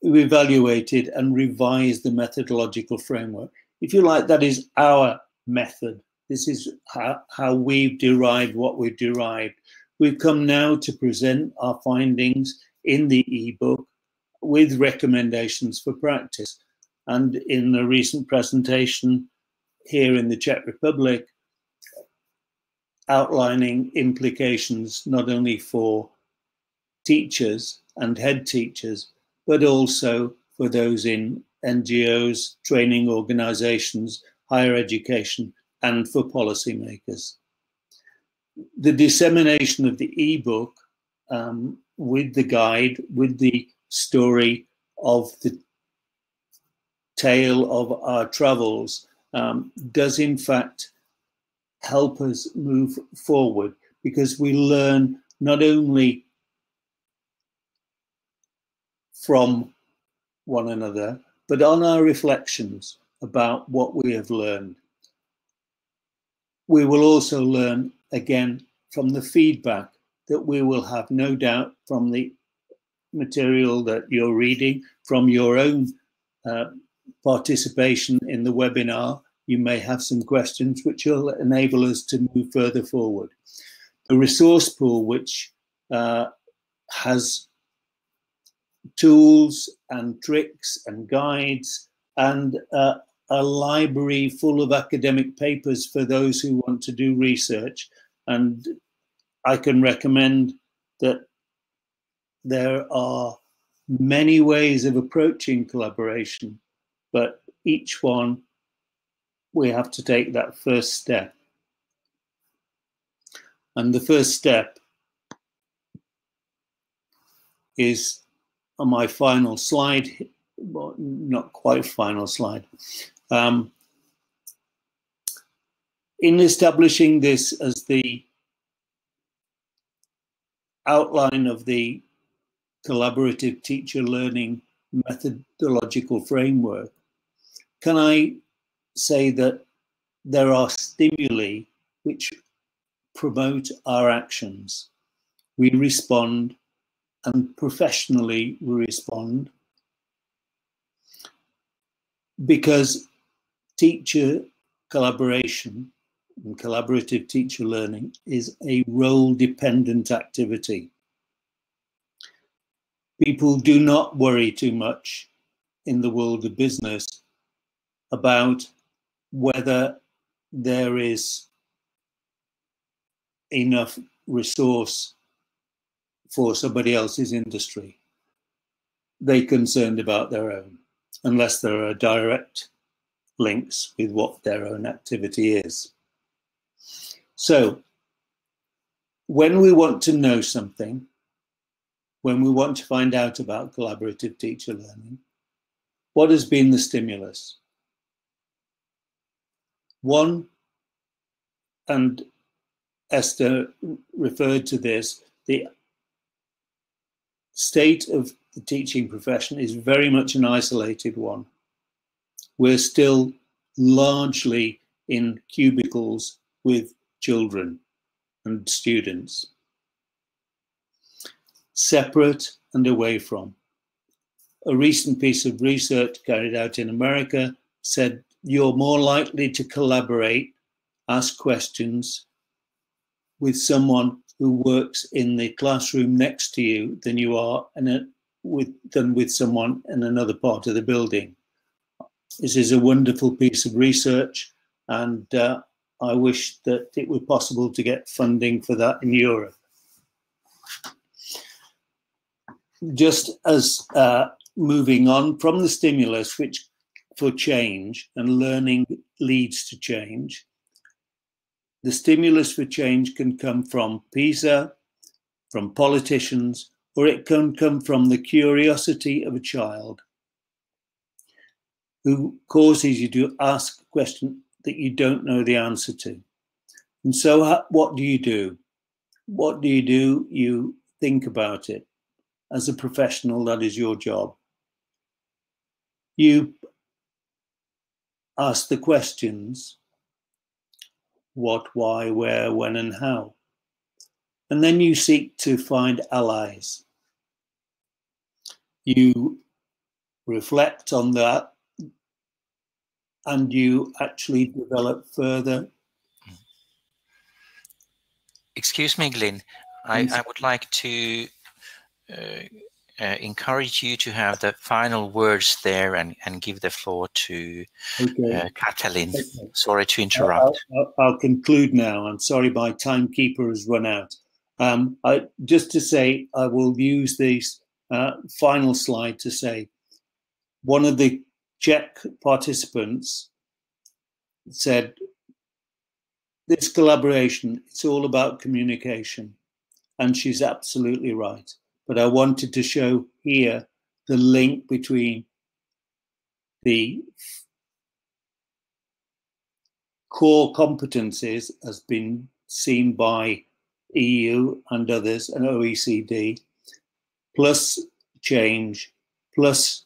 We evaluated and revised the methodological framework. If you like, that is our method. This is how we've derived what we've derived. We've come now to present our findings in the ebook with recommendations for practice. And in a recent presentation here in the Czech Republic, outlining implications not only for teachers and head teachers, but also for those in NGOs, training organizations, higher education, and for policymakers. The dissemination of the ebook with the guide, with the story of the tale of our travels, does in fact help us move forward, because we learn not only from one another, but on our reflections about what we have learned. We will also learn again from the feedback that we will have, no doubt, from the material that you're reading, from your own participation in the webinar. You may have some questions which will enable us to move further forward. The resource pool, which has tools and tricks and guides and a library full of academic papers for those who want to do research. And I can recommend that there are many ways of approaching collaboration, but each one we have to take that first step. And the first step is on my final slide, well, not quite final slide. In establishing this as the outline of the collaborative teacher learning methodological framework, can I say that there are stimuli which promote our actions? We respond, and professionally we respond, because teacher collaboration and collaborative teacher learning is a role-dependent activity. people do not worry too much in the world of business about whether there is enough resource for somebody else's industry. They're concerned about their own, unless there are direct links with what their own activity is. So when we want to know something, when we want to find out about collaborative teacher learning, what has been the stimulus? One, and Esther referred to this, the state of the teaching profession is very much an isolated one. We're still largely in cubicles with children and students, separate and away from. A recent piece of research carried out in America said you're more likely to collaborate, ask questions with someone who works in the classroom next to you than you are with someone in another part of the building. This is a wonderful piece of research, and I wish that it were possible to get funding for that in Europe. Just as moving on from the stimulus, which for change and learning leads to change, the stimulus for change can come from PISA, from politicians, or it can come from the curiosity of a child who causes you to ask a question that you don't know the answer to. And so what do you do? What do? You think about it. As a professional, that is your job. You ask the questions: what, why, where, when, and how. And then you seek to find allies. You reflect on that, and you actually develop further. Excuse me, Glyn. I would like to encourage you to have the final words there and give the floor to Katalin. Okay. Sorry to interrupt. I'll conclude now. I'm sorry my timekeeper has run out. Just to say, I will use this final slide to say, one of the Czech participants said, this collaboration, it's all about communication. And she's absolutely right. But I wanted to show here the link between the core competencies as been seen by EU and others and OECD, plus change, plus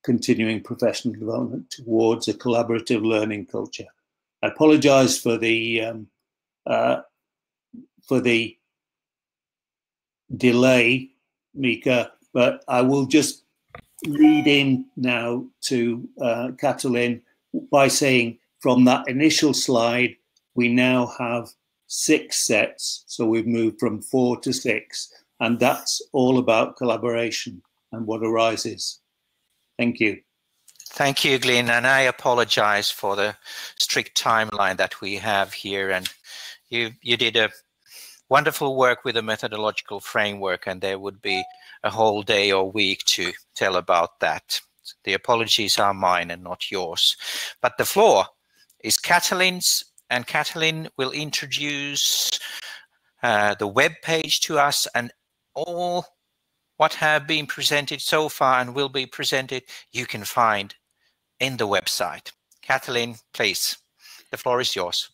continuing professional development towards a collaborative learning culture. I apologize for the delay, Mika, but I will just lead in now to Katalin by saying from that initial slide, we now have 6 sets. So we've moved from 4 to 6, and that's all about collaboration and what arises. Thank you. Thank you, Glyn, and I apologize for the strict timeline that we have here. And you did a wonderful work with the methodological framework, and there would be a whole day or week to tell about that. The apologies are mine and not yours. But the floor is Katalin's, and Katalin will introduce the web page to us, and all what have been presented so far and will be presented you can find in the website. Katalin, please, the floor is yours.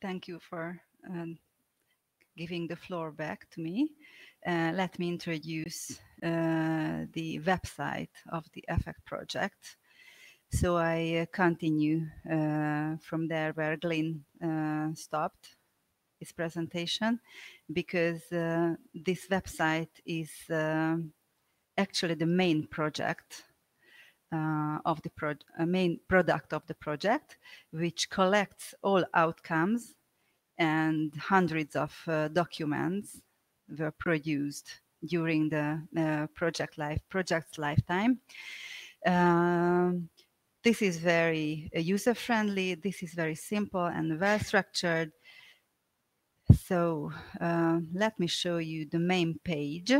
Thank you for giving the floor back to me. Let me introduce the website of the EFFeCT project. So I continue from there where Glyn stopped his presentation, because this website is actually the main project of the main product of the project, which collects all outcomes, and hundreds of documents were produced during the project's lifetime. This is very user-friendly. This is very simple and well-structured. So let me show you the main page.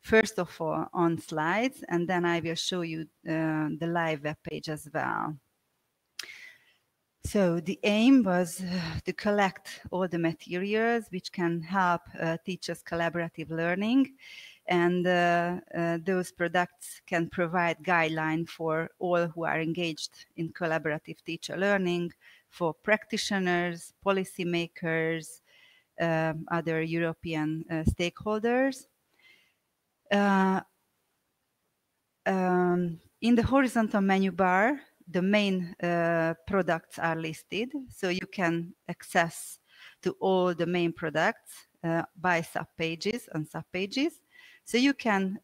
First of all, on slides, and then I will show you the live web page as well. So the aim was to collect all the materials which can help teachers collaborative learning, and those products can provide guideline for all who are engaged in collaborative teacher learning, for practitioners, policymakers, other European stakeholders. In the horizontal menu bar, the main products are listed, so you can access to all the main products by subpages and subpages. So you can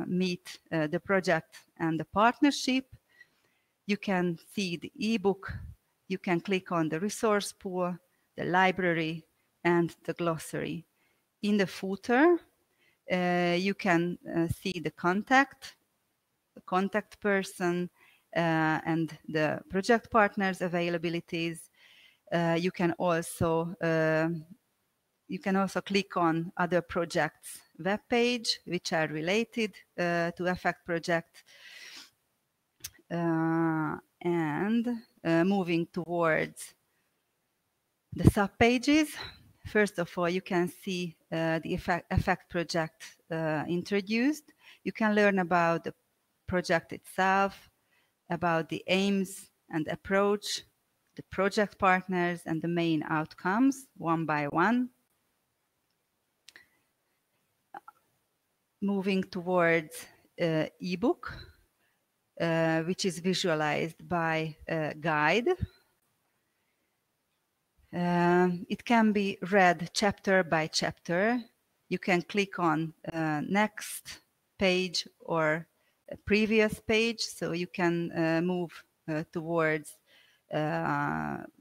meet the project and the partnership. You can see the ebook. You can click on the resource pool, the library, and the glossary. In the footer, you can see the contact person, and the project partners availabilities. You can also click on other projects web page which are related to EFFeCT project, and moving towards the subpages. First of all, you can see the EFFeCT project introduced. You can learn about the project itself, about the aims and approach, the project partners, and the main outcomes one by one. Moving towards ebook, which is visualized by a guide. It can be read chapter by chapter. You can click on next page or a previous page, so you can move towards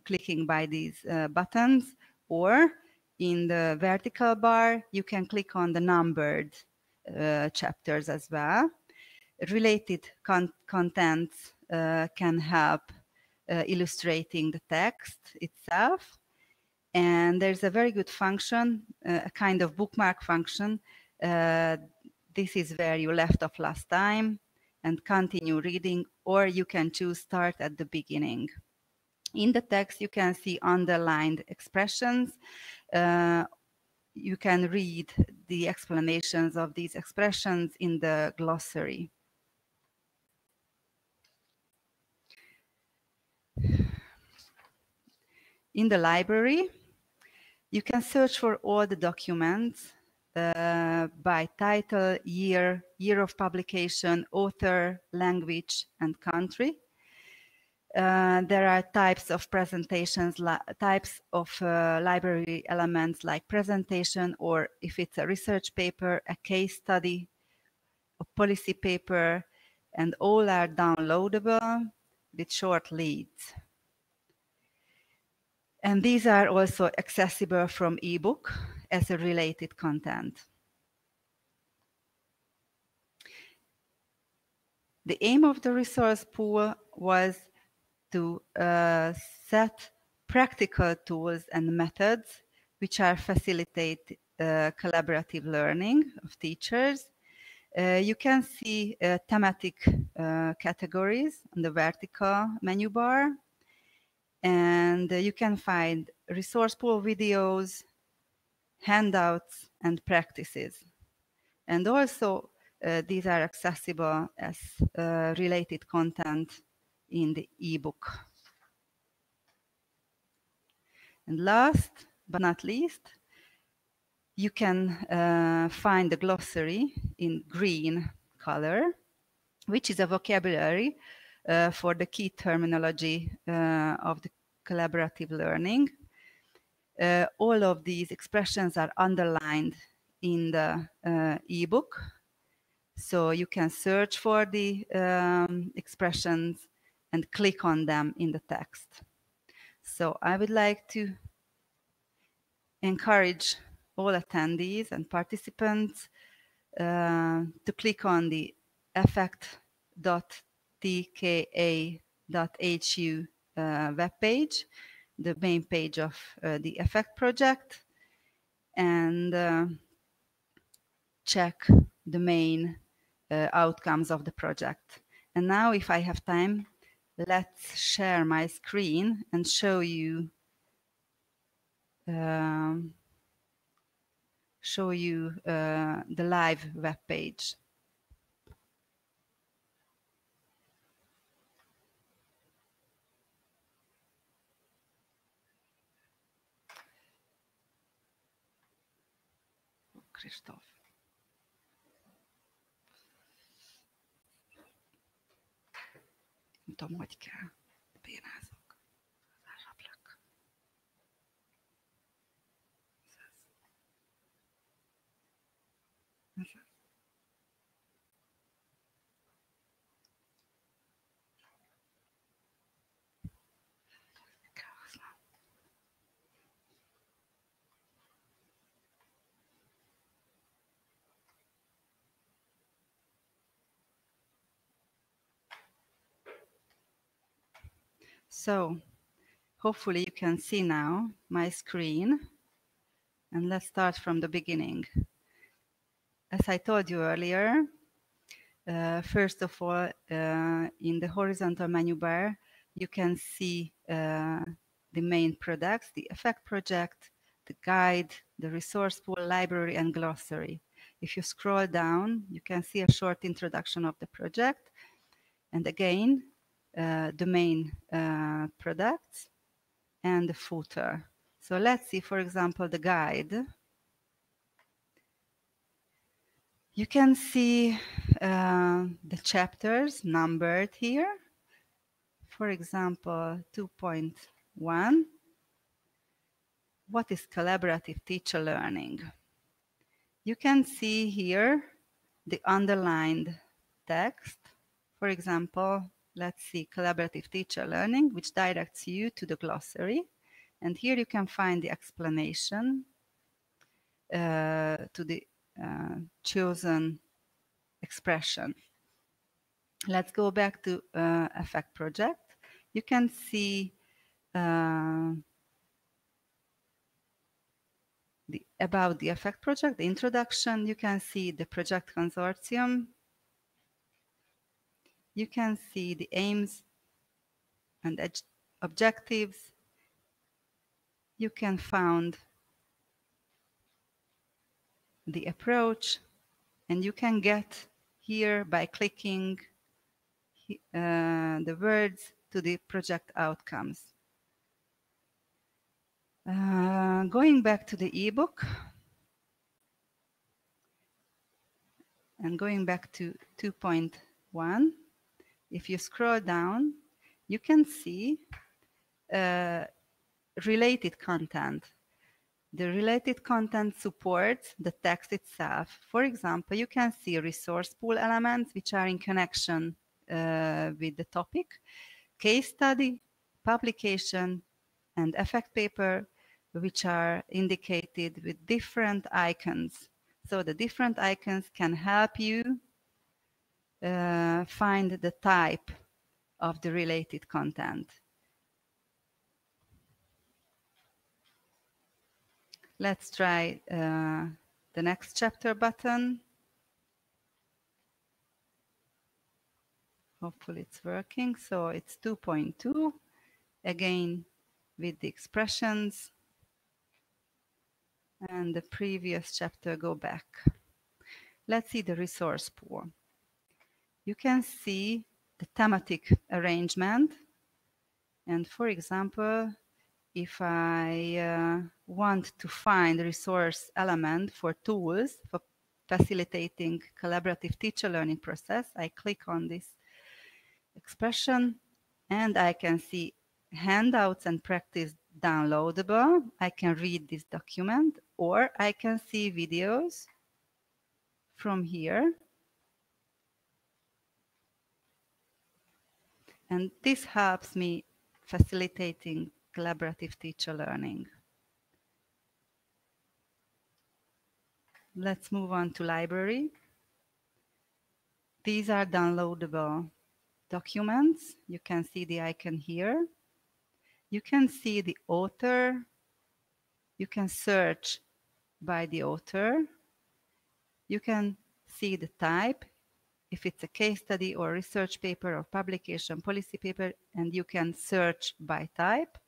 clicking by these buttons, or in the vertical bar you can click on the numbered chapters as well. Related contents can help illustrating the text itself. And there's a very good function, a kind of bookmark function. This is where you left off last time and continue reading, or you can choose start at the beginning. In the text, you can see underlined expressions. You can read the explanations of these expressions in the glossary. In the library, you can search for all the documents by title, year of publication, author, language, and country. There are types of presentations, types of library elements like presentation, or if it's a research paper, a case study, a policy paper, and all are downloadable with short leads. And these are also accessible from ebook as a related content. The aim of the resource pool was to set practical tools and methods which are facilitate collaborative learning of teachers. You can see thematic categories on the vertical menu bar, and you can find resource pool videos, handouts, and practices. And also these are accessible as related content in the ebook. And last but not least, you can find the glossary in green color, which is a vocabulary for the key terminology of the collaborative learning. All of these expressions are underlined in the ebook, so you can search for the expressions and click on them in the text. So I would like to encourage all attendees and participants to click on the EFFeCT.tka.hu webpage, the main page of the EFFeCT project, and check the main outcomes of the project. And now, if I have time, let's share my screen and show you the live web page. Christoph. Nem tudom, hogy kell. Bénázok. Elrablak. So hopefully you can see now my screen, and let's start from the beginning. As I told you earlier, first of all, in the horizontal menu bar, you can see the main products, the EFFeCT project, the guide, the resource pool, library, and glossary. If you scroll down, you can see a short introduction of the project, and again, the main products and the footer. So let's see, for example, the guide. You can see the chapters numbered here. For example, 2.1, what is collaborative teacher learning? You can see here the underlined text. For example, let's see collaborative teacher learning, which directs you to the glossary. And here you can find the explanation to the chosen expression. Let's go back to EFFeCT project. You can see about the EFFeCT project, the introduction. You can see the project consortium. You can see the aims and objectives. You can find the approach, and you can get here by clicking the words to the project outcomes. Going back to the ebook and going back to 2.1, if you scroll down, you can see related content. The related content supports the text itself. For example, you can see resource pool elements which are in connection with the topic, case study, publication, and EFFeCT paper, which are indicated with different icons. So the different icons can help you find the type of the related content. Let's try the next chapter button. Hopefully it's working. So it's 2.2, again with the expressions. And the previous chapter, go back. Let's see the resource pool. You can see the thematic arrangement. And for example, if I want to find a resource element for tools for facilitating collaborative teacher learning process, I click on this expression and I can see handouts and practice downloadable. I can read this document, or I can see videos from here. And this helps me facilitating collaborative teacher learning. Let's move on to library. These are downloadable documents. You can see the icon here. You can see the author. You can search by the author. You can see the type, if it's a case study or research paper or publication policy paper, and you can search by type.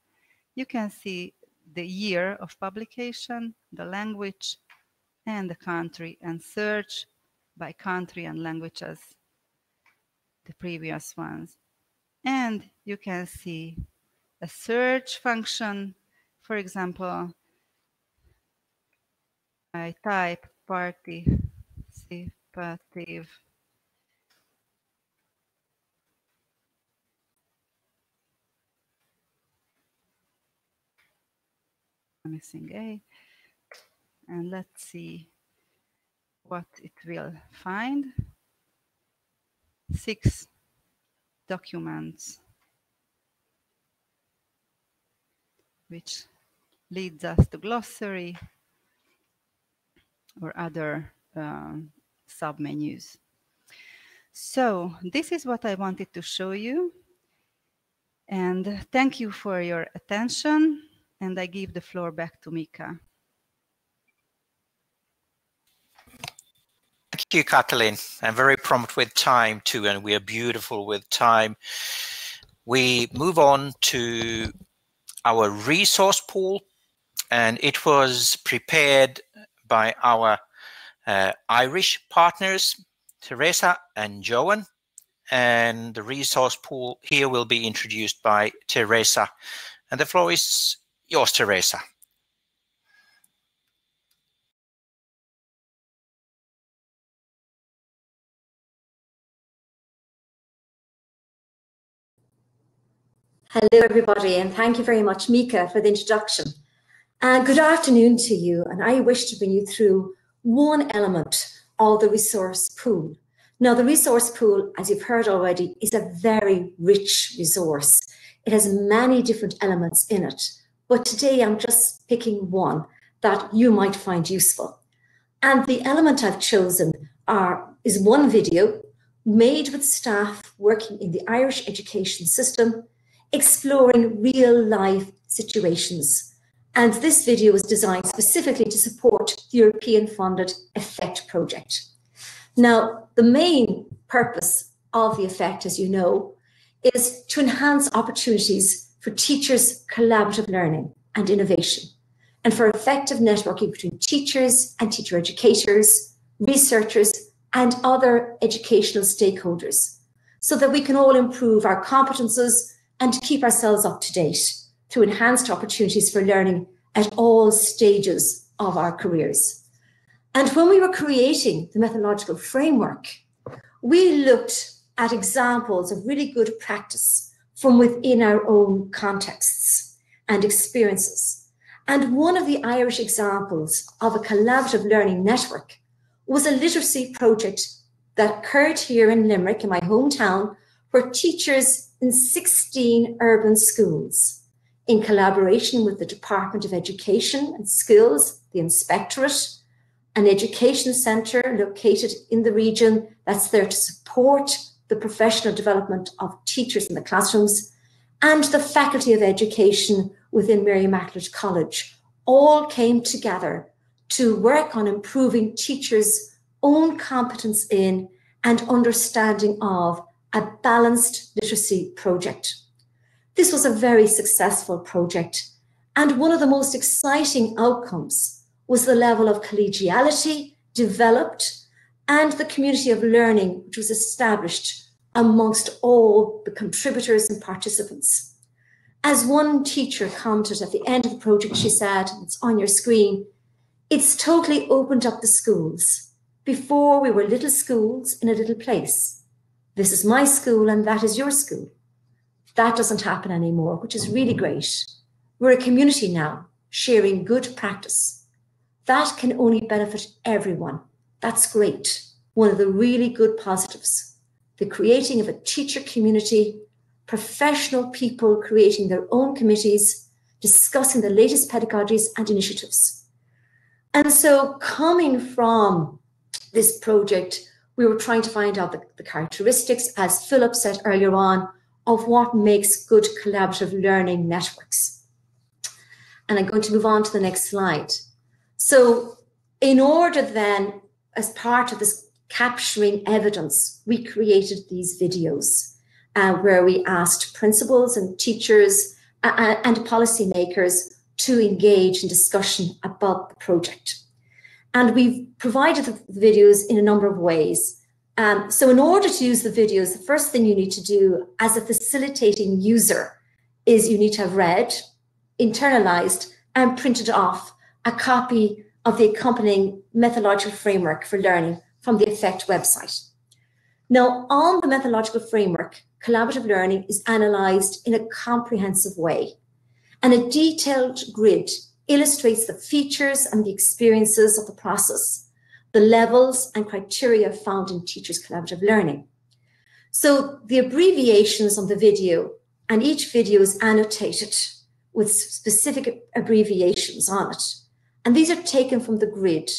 You can see the year of publication, the language, and the country, and search by country and language as the previous ones. And you can see a search function. For example, I type participative. I'm missing A. And let's see what it will find. 6 documents, which leads us to glossary or other submenus. So this is what I wanted to show you. And thank you for your attention. And I give the floor back to Mika. Thank you, Katalin. I'm very prompt with time too, and we are beautiful with time. We move on to our resource pool, and it was prepared by our Irish partners, Teresa and Joan, and the resource pool here will be introduced by Teresa. And the floor is yours, Teresa. Hello, everybody, and thank you very much, Mika, for the introduction. And good afternoon to you. And I wish to bring you through one element of the resource pool. Now, the resource pool, as you've heard already, is a very rich resource. It has many different elements in it. But today I'm just picking one that you might find useful. And the element I've chosen is one video made with staff working in the Irish education system, exploring real-life situations. And this video was designed specifically to support the European-funded EFFeCT project. Now, the main purpose of the EFFeCT, as you know, is to enhance opportunities for teachers' collaborative learning and innovation, and for effective networking between teachers and teacher educators, researchers, and other educational stakeholders, so that we can all improve our competences and to keep ourselves up to date through enhanced opportunities for learning at all stages of our careers. And when we were creating the methodological framework, we looked at examples of really good practice from within our own contexts and experiences. And one of the Irish examples of a collaborative learning network was a literacy project that occurred here in Limerick, in my hometown, where teachers in 16 urban schools, in collaboration with the Department of Education and Skills, the Inspectorate, an education centre located in the region that's there to support the professional development of teachers in the classrooms, and the Faculty of Education within Mary Immaculate College, all came together to work on improving teachers' own competence in and understanding of a balanced literacy project. This was a very successful project, and one of the most exciting outcomes was the level of collegiality developed and the community of learning which was established amongst all the contributors and participants. As one teacher commented at the end of the project, she said, it's on your screen, it's totally opened up the schools. Before we were little schools in a little place. This is my school and that is your school. That doesn't happen anymore, which is really great. We're a community now, sharing good practice. That can only benefit everyone. That's great. One of the really good positives. The creating of a teacher community, professional people creating their own committees, discussing the latest pedagogies and initiatives. And so coming from this project, we were trying to find out the characteristics, as Philip said earlier on, of what makes good collaborative learning networks. And I'm going to move on to the next slide. So in order then, as part of this capturing evidence, we created these videos where we asked principals and teachers and policymakers to engage in discussion about the project. And we've provided the videos in a number of ways. So in order to use the videos, the first thing you need to do as a facilitating user is you need to have read, internalized, and printed off a copy of the accompanying methodological framework for learning from the EFFeCT website. Now, on the methodological framework, collaborative learning is analysed in a comprehensive way, and a detailed grid illustrates the features and the experiences of the process, the levels and criteria found in teachers' collaborative learning. So the abbreviations on the video, and each video is annotated with specific abbreviations on it. And these are taken from the grid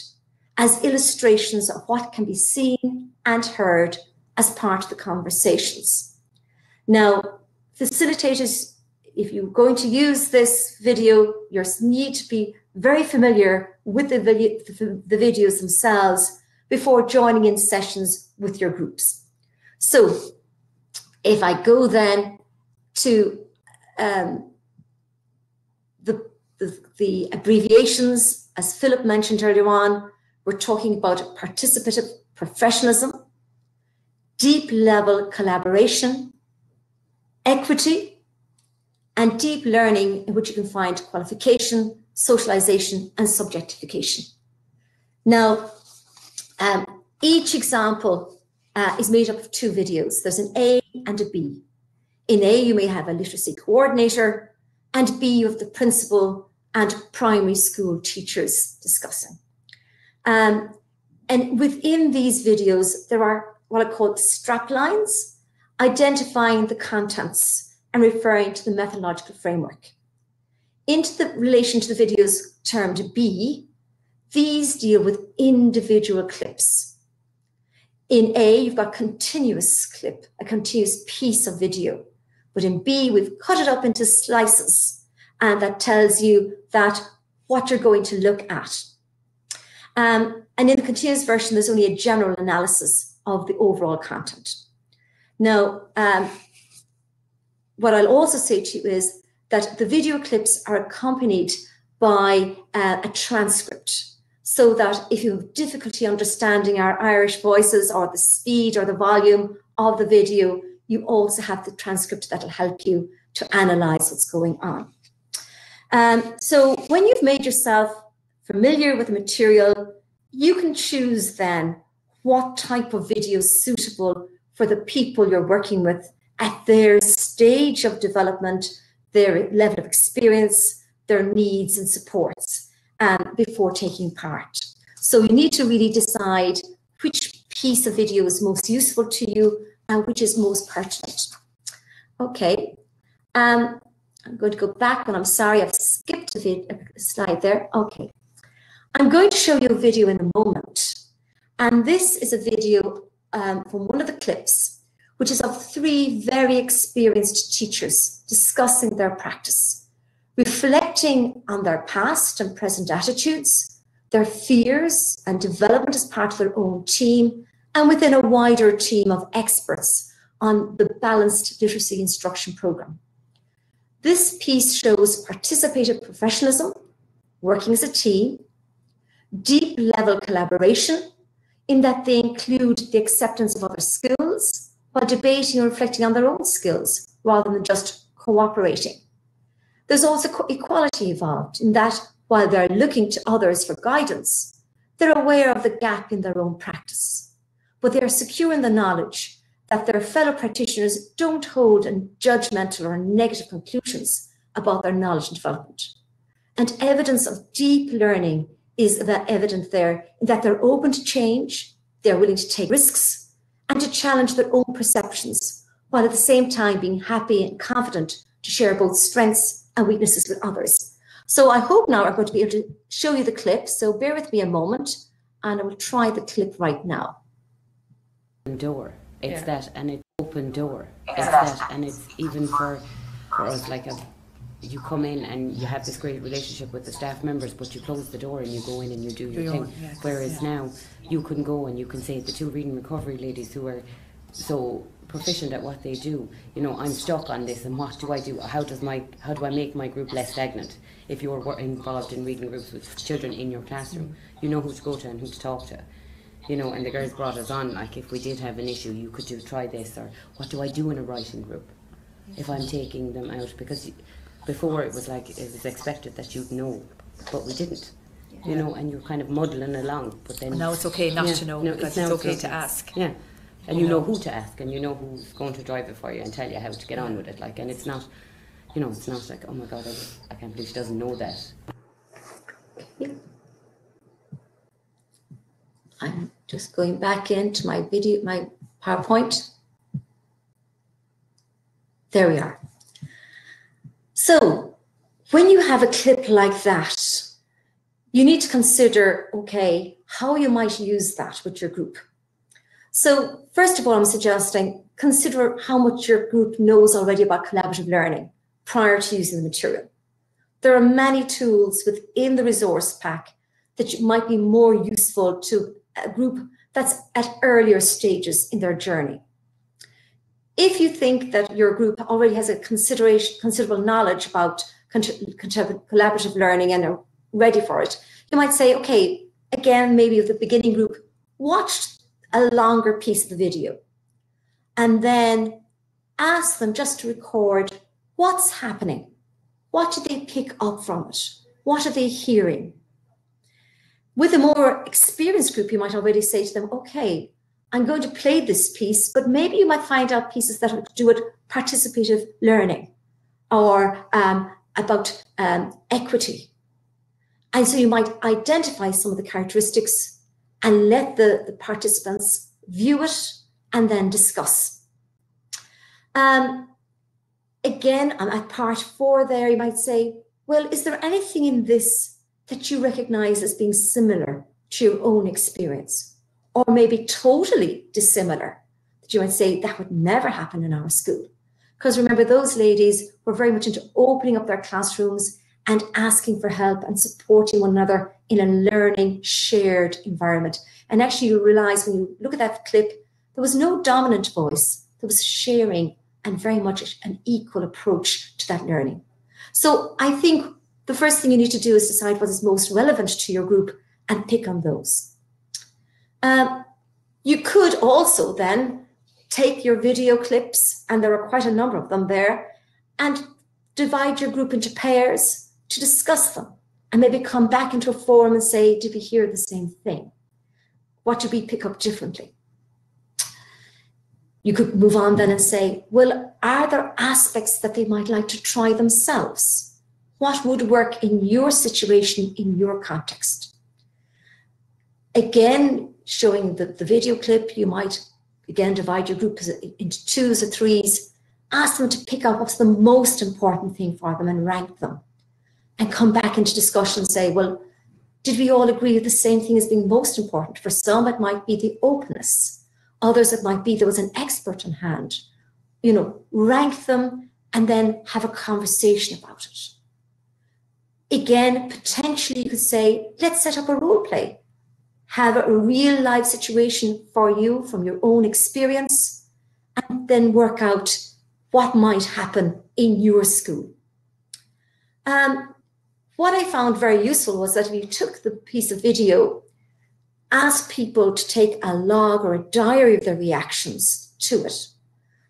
as illustrations of what can be seen and heard as part of the conversations. Now, facilitators, if you're going to use this video, you need to be very familiar with the videos themselves before joining in sessions with your groups. So if I go then to the abbreviations, as Philip mentioned earlier on, we're talking about participative professionalism, deep level collaboration, equity, and deep learning, in which you can find qualification, socialization, and subjectification. Now, each example is made up of two videos. There's an A and a B. In A, you may have a literacy coordinator, and B, you have the principal and primary school teachers discussing. And within these videos, there are what I call strap lines, identifying the contents and referring to the methodological framework. Into the relation to the videos termed B, these deal with individual clips. In A, you've got continuous clip, a continuous piece of video. But in B, we've cut it up into slices, and that tells you that what you're going to look at. And in the continuous version, there's only a general analysis of the overall content. Now, what I'll also say to you is that the video clips are accompanied by a transcript, so that if you have difficulty understanding our Irish voices or the speed or the volume of the video, you also have the transcript that will help you to analyze what's going on. So when you've made yourself familiar with the material, you can choose then what type of video is suitable for the people you're working with at their stage of development, their level of experience, their needs and supports before taking part. So you need to really decide which piece of video is most useful to you and which is most pertinent. Okay, I'm going to go back, and I'm sorry I've skipped a slide there. Okay, I'm going to show you a video in a moment, and this is a video from one of the clips, which is of 3 very experienced teachers discussing their practice, reflecting on their past and present attitudes, their fears and development as part of their own team, and within a wider team of experts on the balanced literacy instruction program. This piece shows participative professionalism, working as a team, deep level collaboration, in that they include the acceptance of other skills while debating and reflecting on their own skills rather than just cooperating. There's also equality involved, in that while they're looking to others for guidance, they're aware of the gap in their own practice, but they are secure in the knowledge that their fellow practitioners don't hold judgmental or negative conclusions about their knowledge and development. And evidence of deep learning is evident there, in that they're open to change, they're willing to take risks, and to challenge their own perceptions, while at the same time being happy and confident to share both strengths and weaknesses with others. So I hope now I'm going to be able to show you the clip, so bear with me a moment, and I will try the clip right now. door. It's that, and it's open door. It's that, and it's even for us, like you come in and you have this great relationship with the staff members, but you close the door and you go in and you do your thing. Whereas now you can go and you can say, the two reading recovery ladies who are so proficient at what they do, you know, I'm stuck on this, and what do I do? How do I make my group less stagnant? If you're involved in reading groups with children in your classroom, you know who to go to and who to talk to. You know, and the girls brought us on, like, if we did have an issue, you could try this, or what do I do in a writing group if I'm taking them out? Because before it was like, it was expected that you'd know, but we didn't, you know, and you're kind of muddling along. But then now it's okay not to know, because it's okay to ask. Yeah, and you know who to ask, and you know who's going to drive it for you and tell you how to get on with it. Like, and it's not, you know, it's not like, oh my God, I can't believe she doesn't know that. I'm just going back into my video, my PowerPoint. There we are. So when you have a clip like that, you need to consider, okay, how you might use that with your group. So first of all, I'm suggesting consider how much your group knows already about collaborative learning prior to using the material. There are many tools within the resource pack that might be more useful to a group that's at earlier stages in their journey. If you think that your group already has a considerable knowledge about collaborative learning and are ready for it, you might say, okay, again, maybe with the beginning group, watch a longer piece of the video and then ask them just to record what's happening. What did they pick up from it? What are they hearing? With a more experienced group, you might already say to them, okay, I'm going to play this piece, but maybe you might find out pieces that have to do with participative learning or about equity. And so you might identify some of the characteristics and let the participants view it and then discuss. Again, at part 4 there, you might say, well, is there anything in this that you recognize as being similar to your own experience, or maybe totally dissimilar, that you might say that would never happen in our school? Because remember, those ladies were very much into opening up their classrooms and asking for help and supporting one another in a learning shared environment. And actually you realize when you look at that clip, there was no dominant voice, there was sharing and very much an equal approach to that learning. So I think the first thing you need to do is decide what is most relevant to your group and pick on those. You could also then take your video clips, and there are quite a number of them there, and divide your group into pairs to discuss them and maybe come back into a forum and say, did we hear the same thing? What did we pick up differently? You could move on then and say, well, are there aspects that they might like to try themselves? What would work in your situation, in your context? Again, showing the video clip, you might again divide your group into 2s or 3s, ask them to pick up what's the most important thing for them and rank them. And come back into discussion and say, well, did we all agree that the same thing as being most important? For some, it might be the openness. Others, it might be there was an expert on hand. You know, rank them and then have a conversation about it. Again, potentially you could say, let's set up a role play. Have a real life situation for you from your own experience, and then work out what might happen in your school. What I found very useful was that if you took the piece of video, ask people to take a log or a diary of their reactions to it.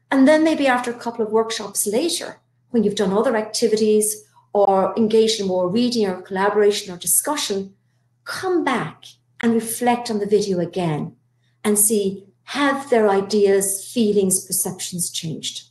And then maybe after a couple of workshops later, when you've done other activities or engaged in more reading or collaboration or discussion, come back and reflect on the video again and see, have their ideas, feelings, perceptions changed?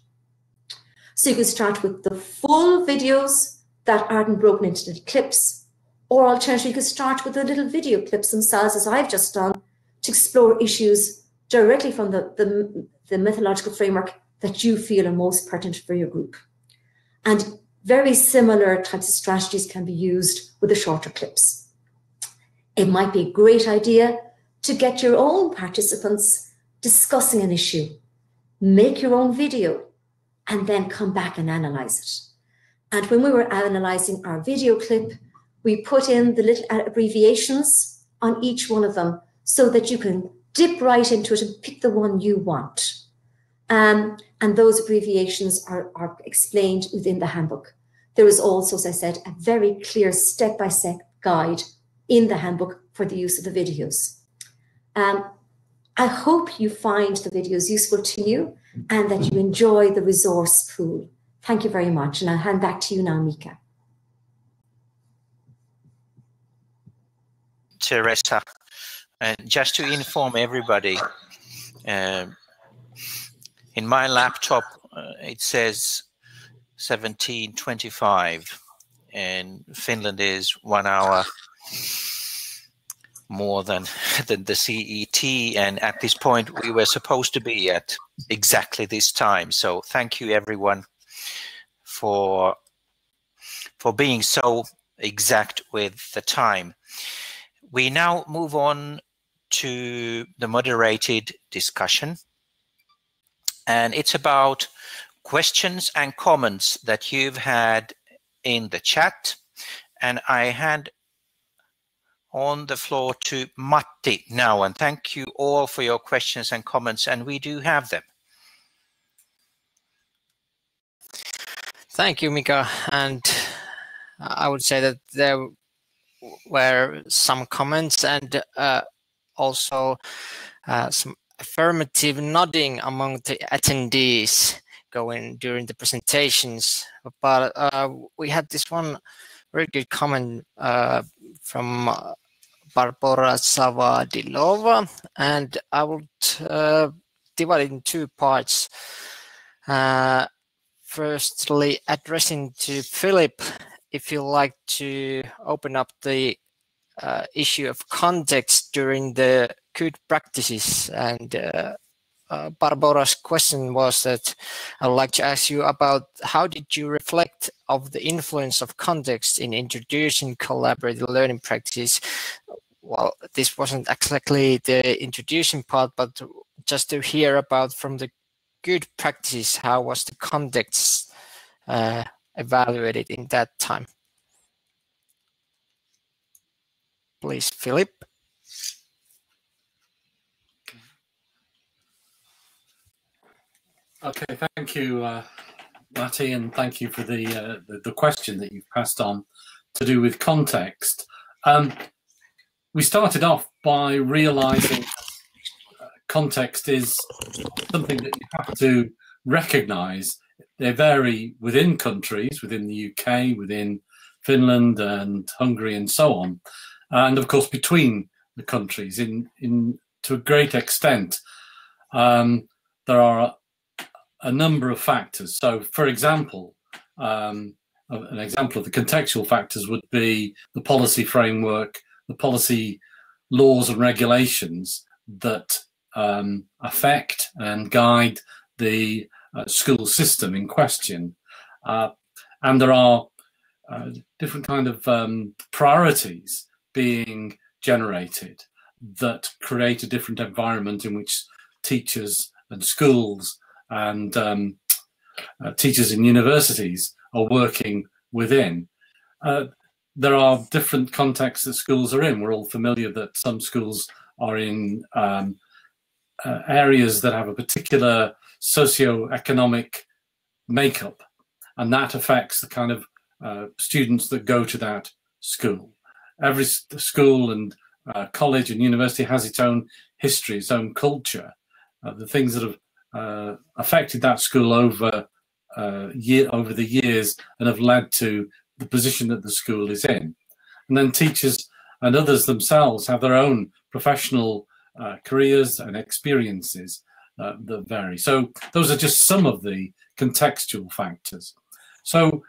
So you can start with the full videos that aren't broken into little clips, or alternatively, you could start with the little video clips themselves, as I've just done, to explore issues directly from the methodological framework that you feel are most pertinent for your group. And very similar types of strategies can be used with the shorter clips. It might be a great idea to get your own participants discussing an issue, make your own video, and then come back and analyze it. And when we were analyzing our video clip, we put in the little abbreviations on each one of them so that you can dip right into it and pick the one you want. And those abbreviations are explained within the handbook. There is also, as I said, a very clear step-by-step guide in the handbook for the use of the videos. I hope you find the videos useful to you and that you enjoy the resource pool. Thank you very much. And I'll hand back to you now, Mika. Teresa, and just to inform everybody, in my laptop it says 17:25, and Finland is 1 hour more than the CET, and at this point we were supposed to be at exactly this time. So thank you everyone for being so exact with the time. We now move on to the moderated discussion, and it's about questions and comments that you've had in the chat, and I hand on the floor to Matti now, and thank you all for your questions and comments, and we do have them. Thank you, Mika, and I would say that there were some comments and also some affirmative nodding among the attendees going during the presentations, but we had this one very good comment from Barbara Savadilova, and I would divide it in two parts. Firstly, addressing to Philip, if you like to open up the issue of context during the good practices. And Barbara's question was that I would like to ask you about how did you reflect of the influence of context in introducing collaborative learning practices? Well, this wasn't exactly the introducing part, but just to hear about from the good practices, how was the context evaluated in that time? Please, Philip. Okay, thank you, Matti, and thank you for the question that you've passed on to do with context. We started off by realizing context is something that you have to recognize. They vary within countries, within the UK, within Finland and Hungary and so on, and of course between the countries to a great extent. There are a number of factors. So, for example, an example of the contextual factors would be the policy framework, the policy laws and regulations that affect and guide the school system in question. And there are different kind of priorities being generated that create a different environment in which teachers and schools and teachers in universities are working within. There are different contexts that schools are in. We're all familiar that some schools are in areas that have a particular socio-economic makeup, and that affects the kind of students that go to that school. Every school and college and university has its own history, its own culture. The things that have affected that school over the years and have led to the position that the school is in. And then teachers and others themselves have their own professional careers and experiences that vary. So those are just some of the contextual factors. So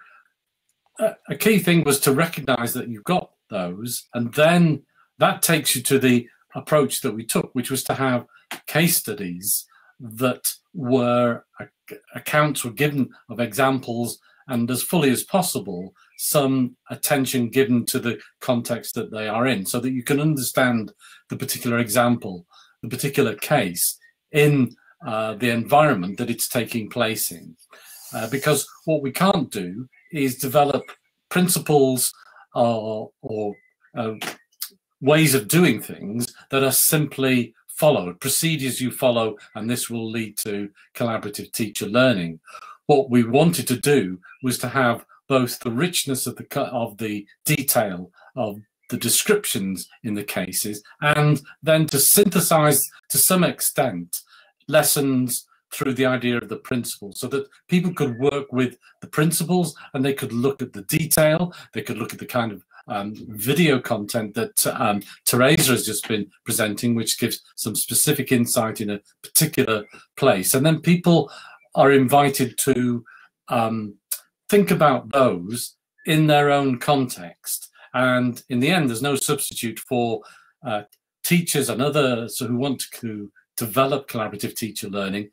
a key thing was to recognize that you've got those, and then that takes you to the approach that we took, which was to have case studies that were accounts were given of examples, and as fully as possible some attention given to the context that they are in, so that you can understand the particular example, the particular case in the environment that it's taking place in. Because what we can't do is develop principles or ways of doing things that are simply followed, procedures you follow, and this will lead to collaborative teacher learning. What we wanted to do was to have both the richness of the detail of the descriptions in the cases, and then to synthesize to some extent lessons through the idea of the principles, so that people could work with the principles and they could look at the detail, they could look at the kind of video content that Teresa has just been presenting, which gives some specific insight in a particular place. And then people are invited to think about those in their own context. And in the end, there's no substitute for teachers and others who want to develop collaborative teacher learning,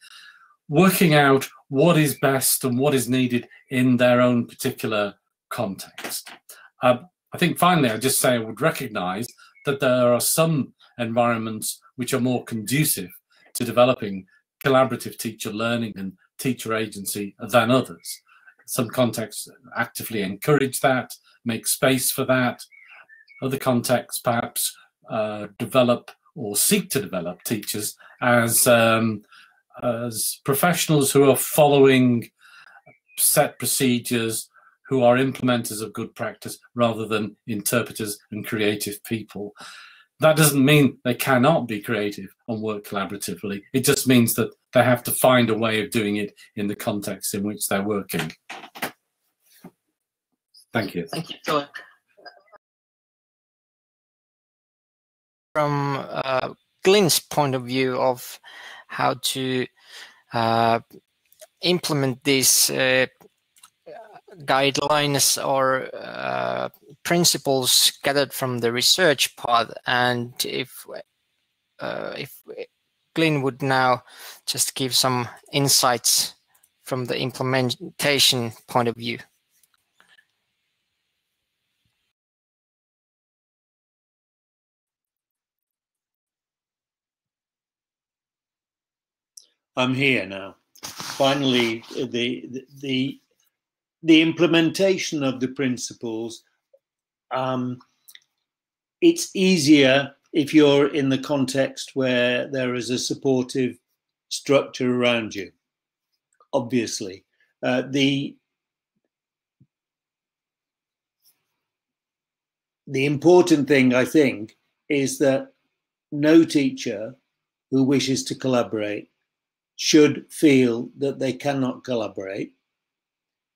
working out what is best and what is needed in their own particular context. I think finally, I'd just say I would recognize that there are some environments which are more conducive to developing collaborative teacher learning and teacher agency than others. Some contexts actively encourage that, make space for that. Other contexts perhaps develop or seek to develop teachers as professionals who are following set procedures, who are implementers of good practice rather than interpreters and creative people. That doesn't mean they cannot be creative and work collaboratively. It just means that they have to find a way of doing it in the context in which they're working. Thank you. Thank you. From Glyn's point of view of how to implement these guidelines or principles gathered from the research part, and if Glyn would now just give some insights from the implementation point of view. I'm here now. Finally, the implementation of the principles, it's easier if you're in the context where there is a supportive structure around you, obviously. The important thing, I think, is that no teacher who wishes to collaborate should feel that they cannot collaborate.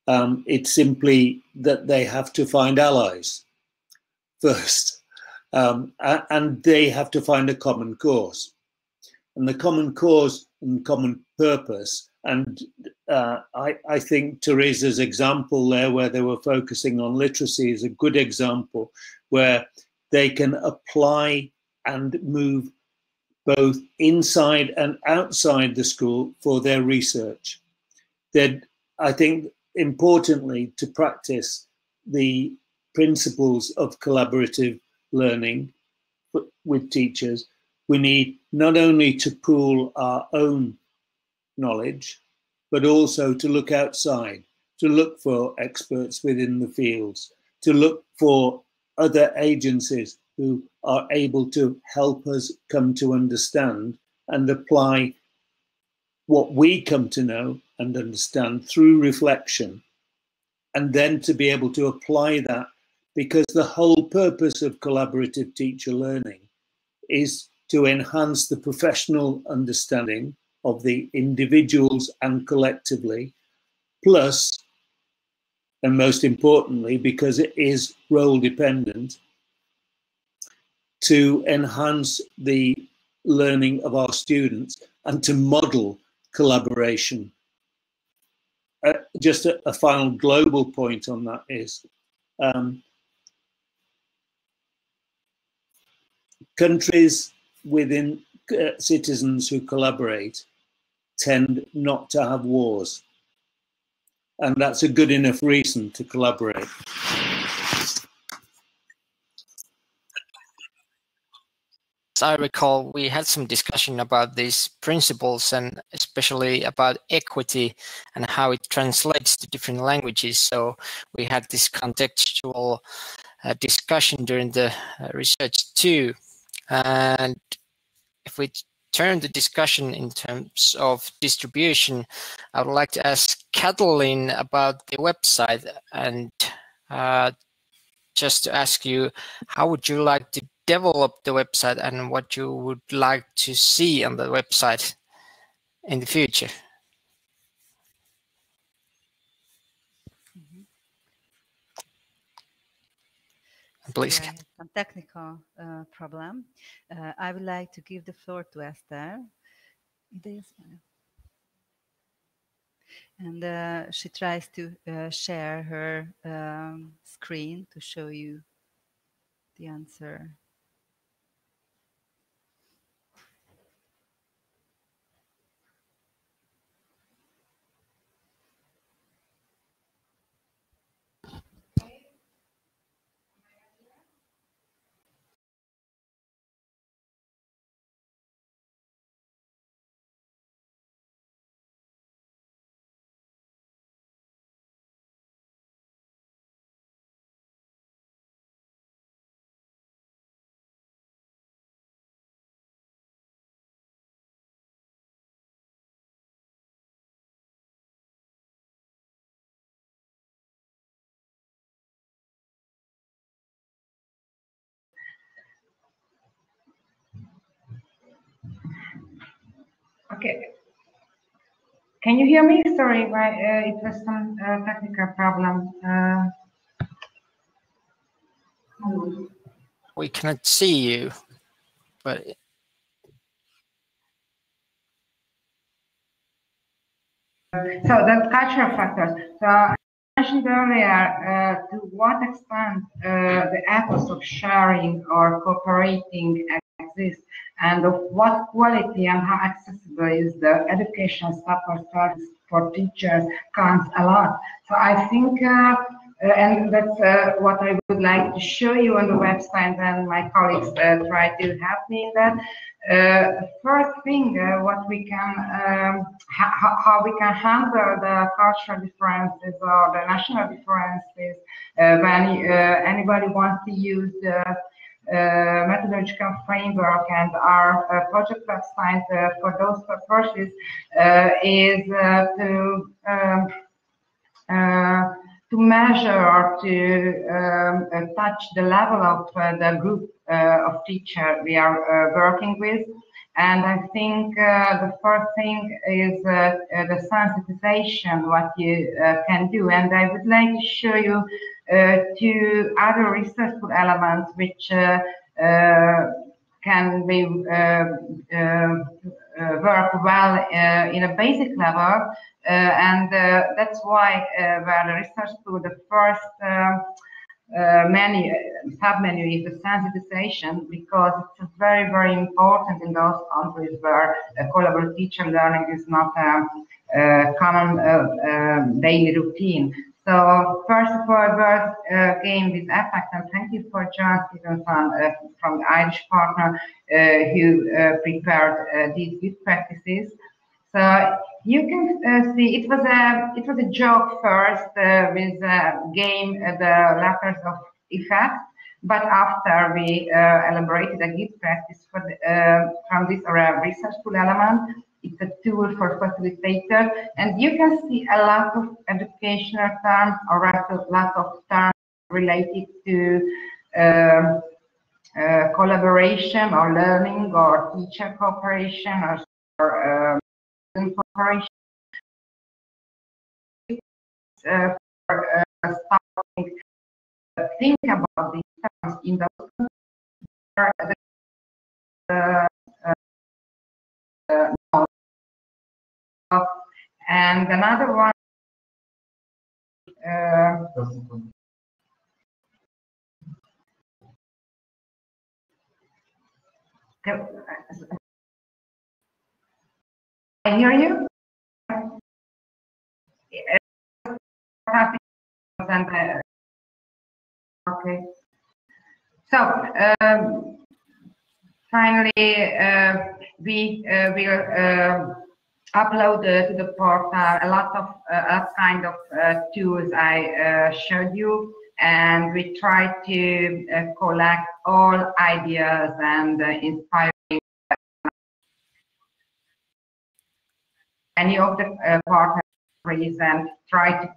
It's simply that they have to find allies first, and they have to find a common cause. And the common cause and common purpose, and I think Teresa's example there where they were focusing on literacy is a good example where they can apply and move both inside and outside the school for their research. That I think importantly, to practice the principles of collaborative learning with teachers, we need not only to pool our own knowledge, but also to look outside, to look for experts within the fields, to look for other agencies who are able to help us come to understand and apply what we come to know and understand through reflection, and then to be able to apply that, because the whole purpose of collaborative teacher learning is to enhance the professional understanding of the individuals and collectively, plus, and most importantly, because it is role dependent, to enhance the learning of our students and to model collaboration. Just a final global point on that is countries within citizens who collaborate tend not to have wars, and that's a good enough reason to collaborate. I recall, we had some discussion about these principles and especially about equity and how it translates to different languages. So we had this contextual discussion during the research too. And if we turn the discussion in terms of distribution, I would like to ask Kathleen about the website and just to ask you, how would you like to develop the website and what you would like to see on the website in the future? Please. Sorry, I had some technical problem. I would like to give the floor to Esther. And she tries to share her screen to show you the answer. Okay. Can you hear me? Sorry, it was some technical problem. We cannot see you, but so the cultural factors. So I mentioned earlier to what extent the ethos of sharing or cooperating exists, and of what quality and how accessible is the education support service for teachers counts a lot. So I think, and that's what I would like to show you on the website, and my colleagues try to help me in that. First thing, what we can, how we can handle the cultural differences or the national differences when anybody wants to use the methodological framework and our project website for those purposes is to measure or to touch the level of the group of teachers we are working with. And I think the first thing is the sensitization, what you can do. And I would like to show you two other researchful elements which can be work well in a basic level. And that's why where the research to the first sub-menu is the sensitization, because it's very, very important in those countries where collaborative teacher learning is not a common daily routine. So first of all, words came with EFFeCT, and thank you for John Stevenson from the Irish partner who prepared these good practices. So you can see it was a joke first with game the letters of EFFeCT, but after we elaborated a good practice for the, from this researchful element. It's a tool for facilitator, and you can see a lot of educational terms or a lot of terms related to collaboration or learning or teacher cooperation or cooperation. Starting think about these terms in those and another one I hear you. Okay. So Finally, we will upload to the portal a lot of kind of tools I showed you, and we try to collect all ideas and inspire any of the partners and try to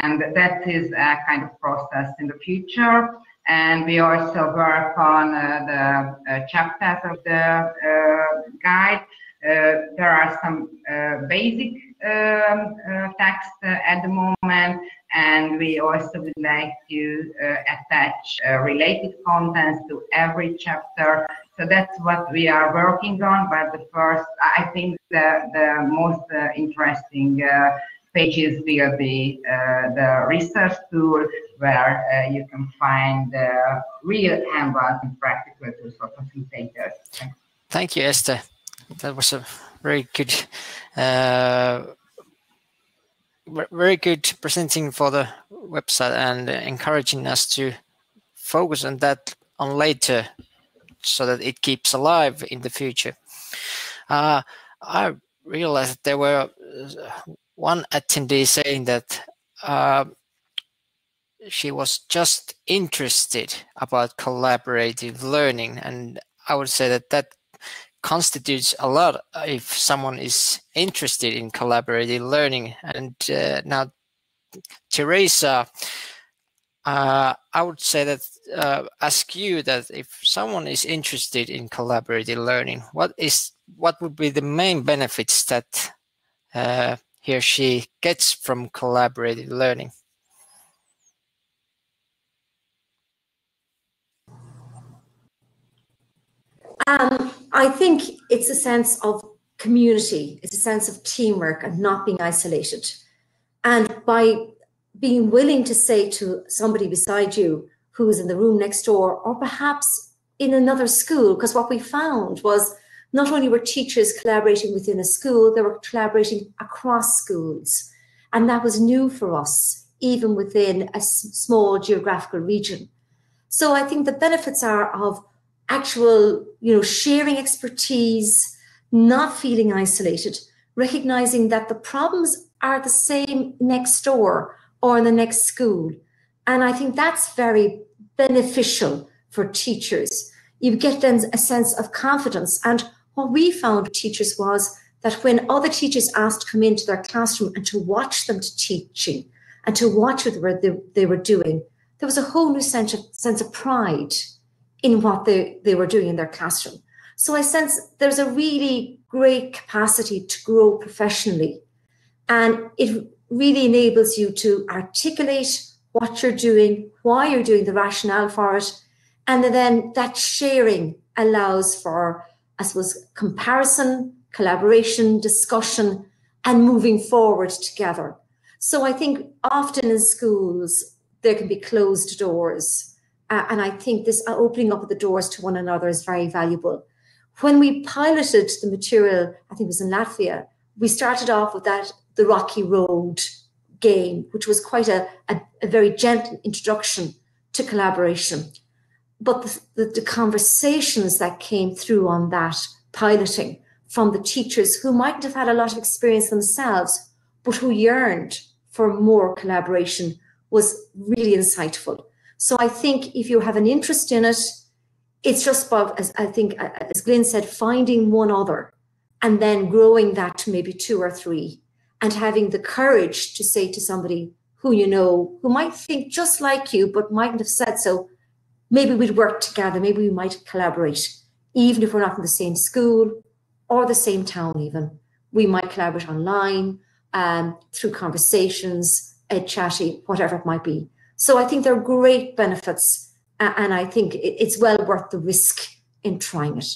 and that is a kind of process in the future. And we also work on the chapters of the guide. There are some basic text at the moment, and we also would like to attach related contents to every chapter. So that's what we are working on. But the first, I think the most interesting pages will be the research tool, where you can find real hands-on and practical tools for facilitators. Thank you, Esther. That was a very good presenting for the website and encouraging us to focus on that on later, so that it keeps alive in the future. I realized there were one attendee saying that she was just interested about collaborative learning, and I would say that constitutes a lot if someone is interested in collaborative learning. And now, Teresa, I would say that ask you that if someone is interested in collaborative learning, what would be the main benefits that he or she gets from collaborative learning? I think it's a sense of community, it's a sense of teamwork and not being isolated. And by being willing to say to somebody beside you who is in the room next door, or perhaps in another school, because what we found was not only were teachers collaborating within a school, they were collaborating across schools. And that was new for us, even within a small geographical region. So I think the benefits are of actual, sharing expertise, not feeling isolated, recognizing that the problems are the same next door or in the next school. And I think that's very beneficial for teachers. You get then a sense of confidence. And what we found with teachers was that when other teachers asked to come into their classroom and to watch them teaching and to watch what they were doing, there was a whole new sense of pride in what they were doing in their classroom. So I sense there's a really great capacity to grow professionally. And it really enables you to articulate what you're doing, why you're doing, the rationale for it. And then that sharing allows for, I suppose, comparison, collaboration, discussion, and moving forward together. So I think often in schools, there can be closed doors. And I think this opening up of the doors to one another is very valuable. When we piloted the material, I think it was in Latvia, we started off with the Rocky Road game, which was quite a very gentle introduction to collaboration. But the conversations that came through on that piloting from the teachers who mightn't have had a lot of experience themselves, but who yearned for more collaboration was really insightful. So I think if you have an interest in it, it's just about, as Glenn said, finding one other and then growing that to maybe 2 or 3 and having the courage to say to somebody who you know, who might think just like you, but mightn't have said so, maybe we'd work together, maybe we might collaborate, even if we're not in the same school or the same town even. We might collaborate online, through conversations, chatting, whatever it might be. So I think there are great benefits, and I think it's well worth the risk in trying it.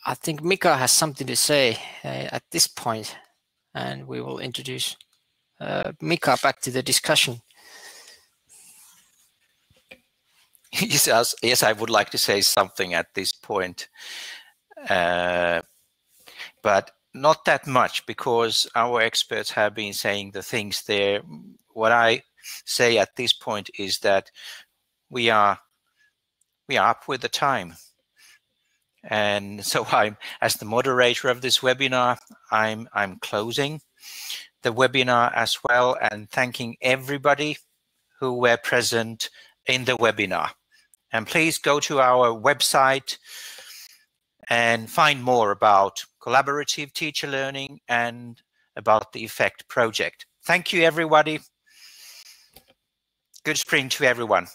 I think Mika has something to say at this point, and we will introduce Mika back to the discussion. Yes, I would like to say something at this point. but not that much, because our experts have been saying the things there. What I say at this point is that we are up with the time. And so I'm, as the moderator of this webinar, I'm closing the webinar as well, and thanking everybody who were present in the webinar. And please go to our website and find more about collaborative teacher learning and about the EFFeCT project. Thank you, everybody. Good spring to everyone.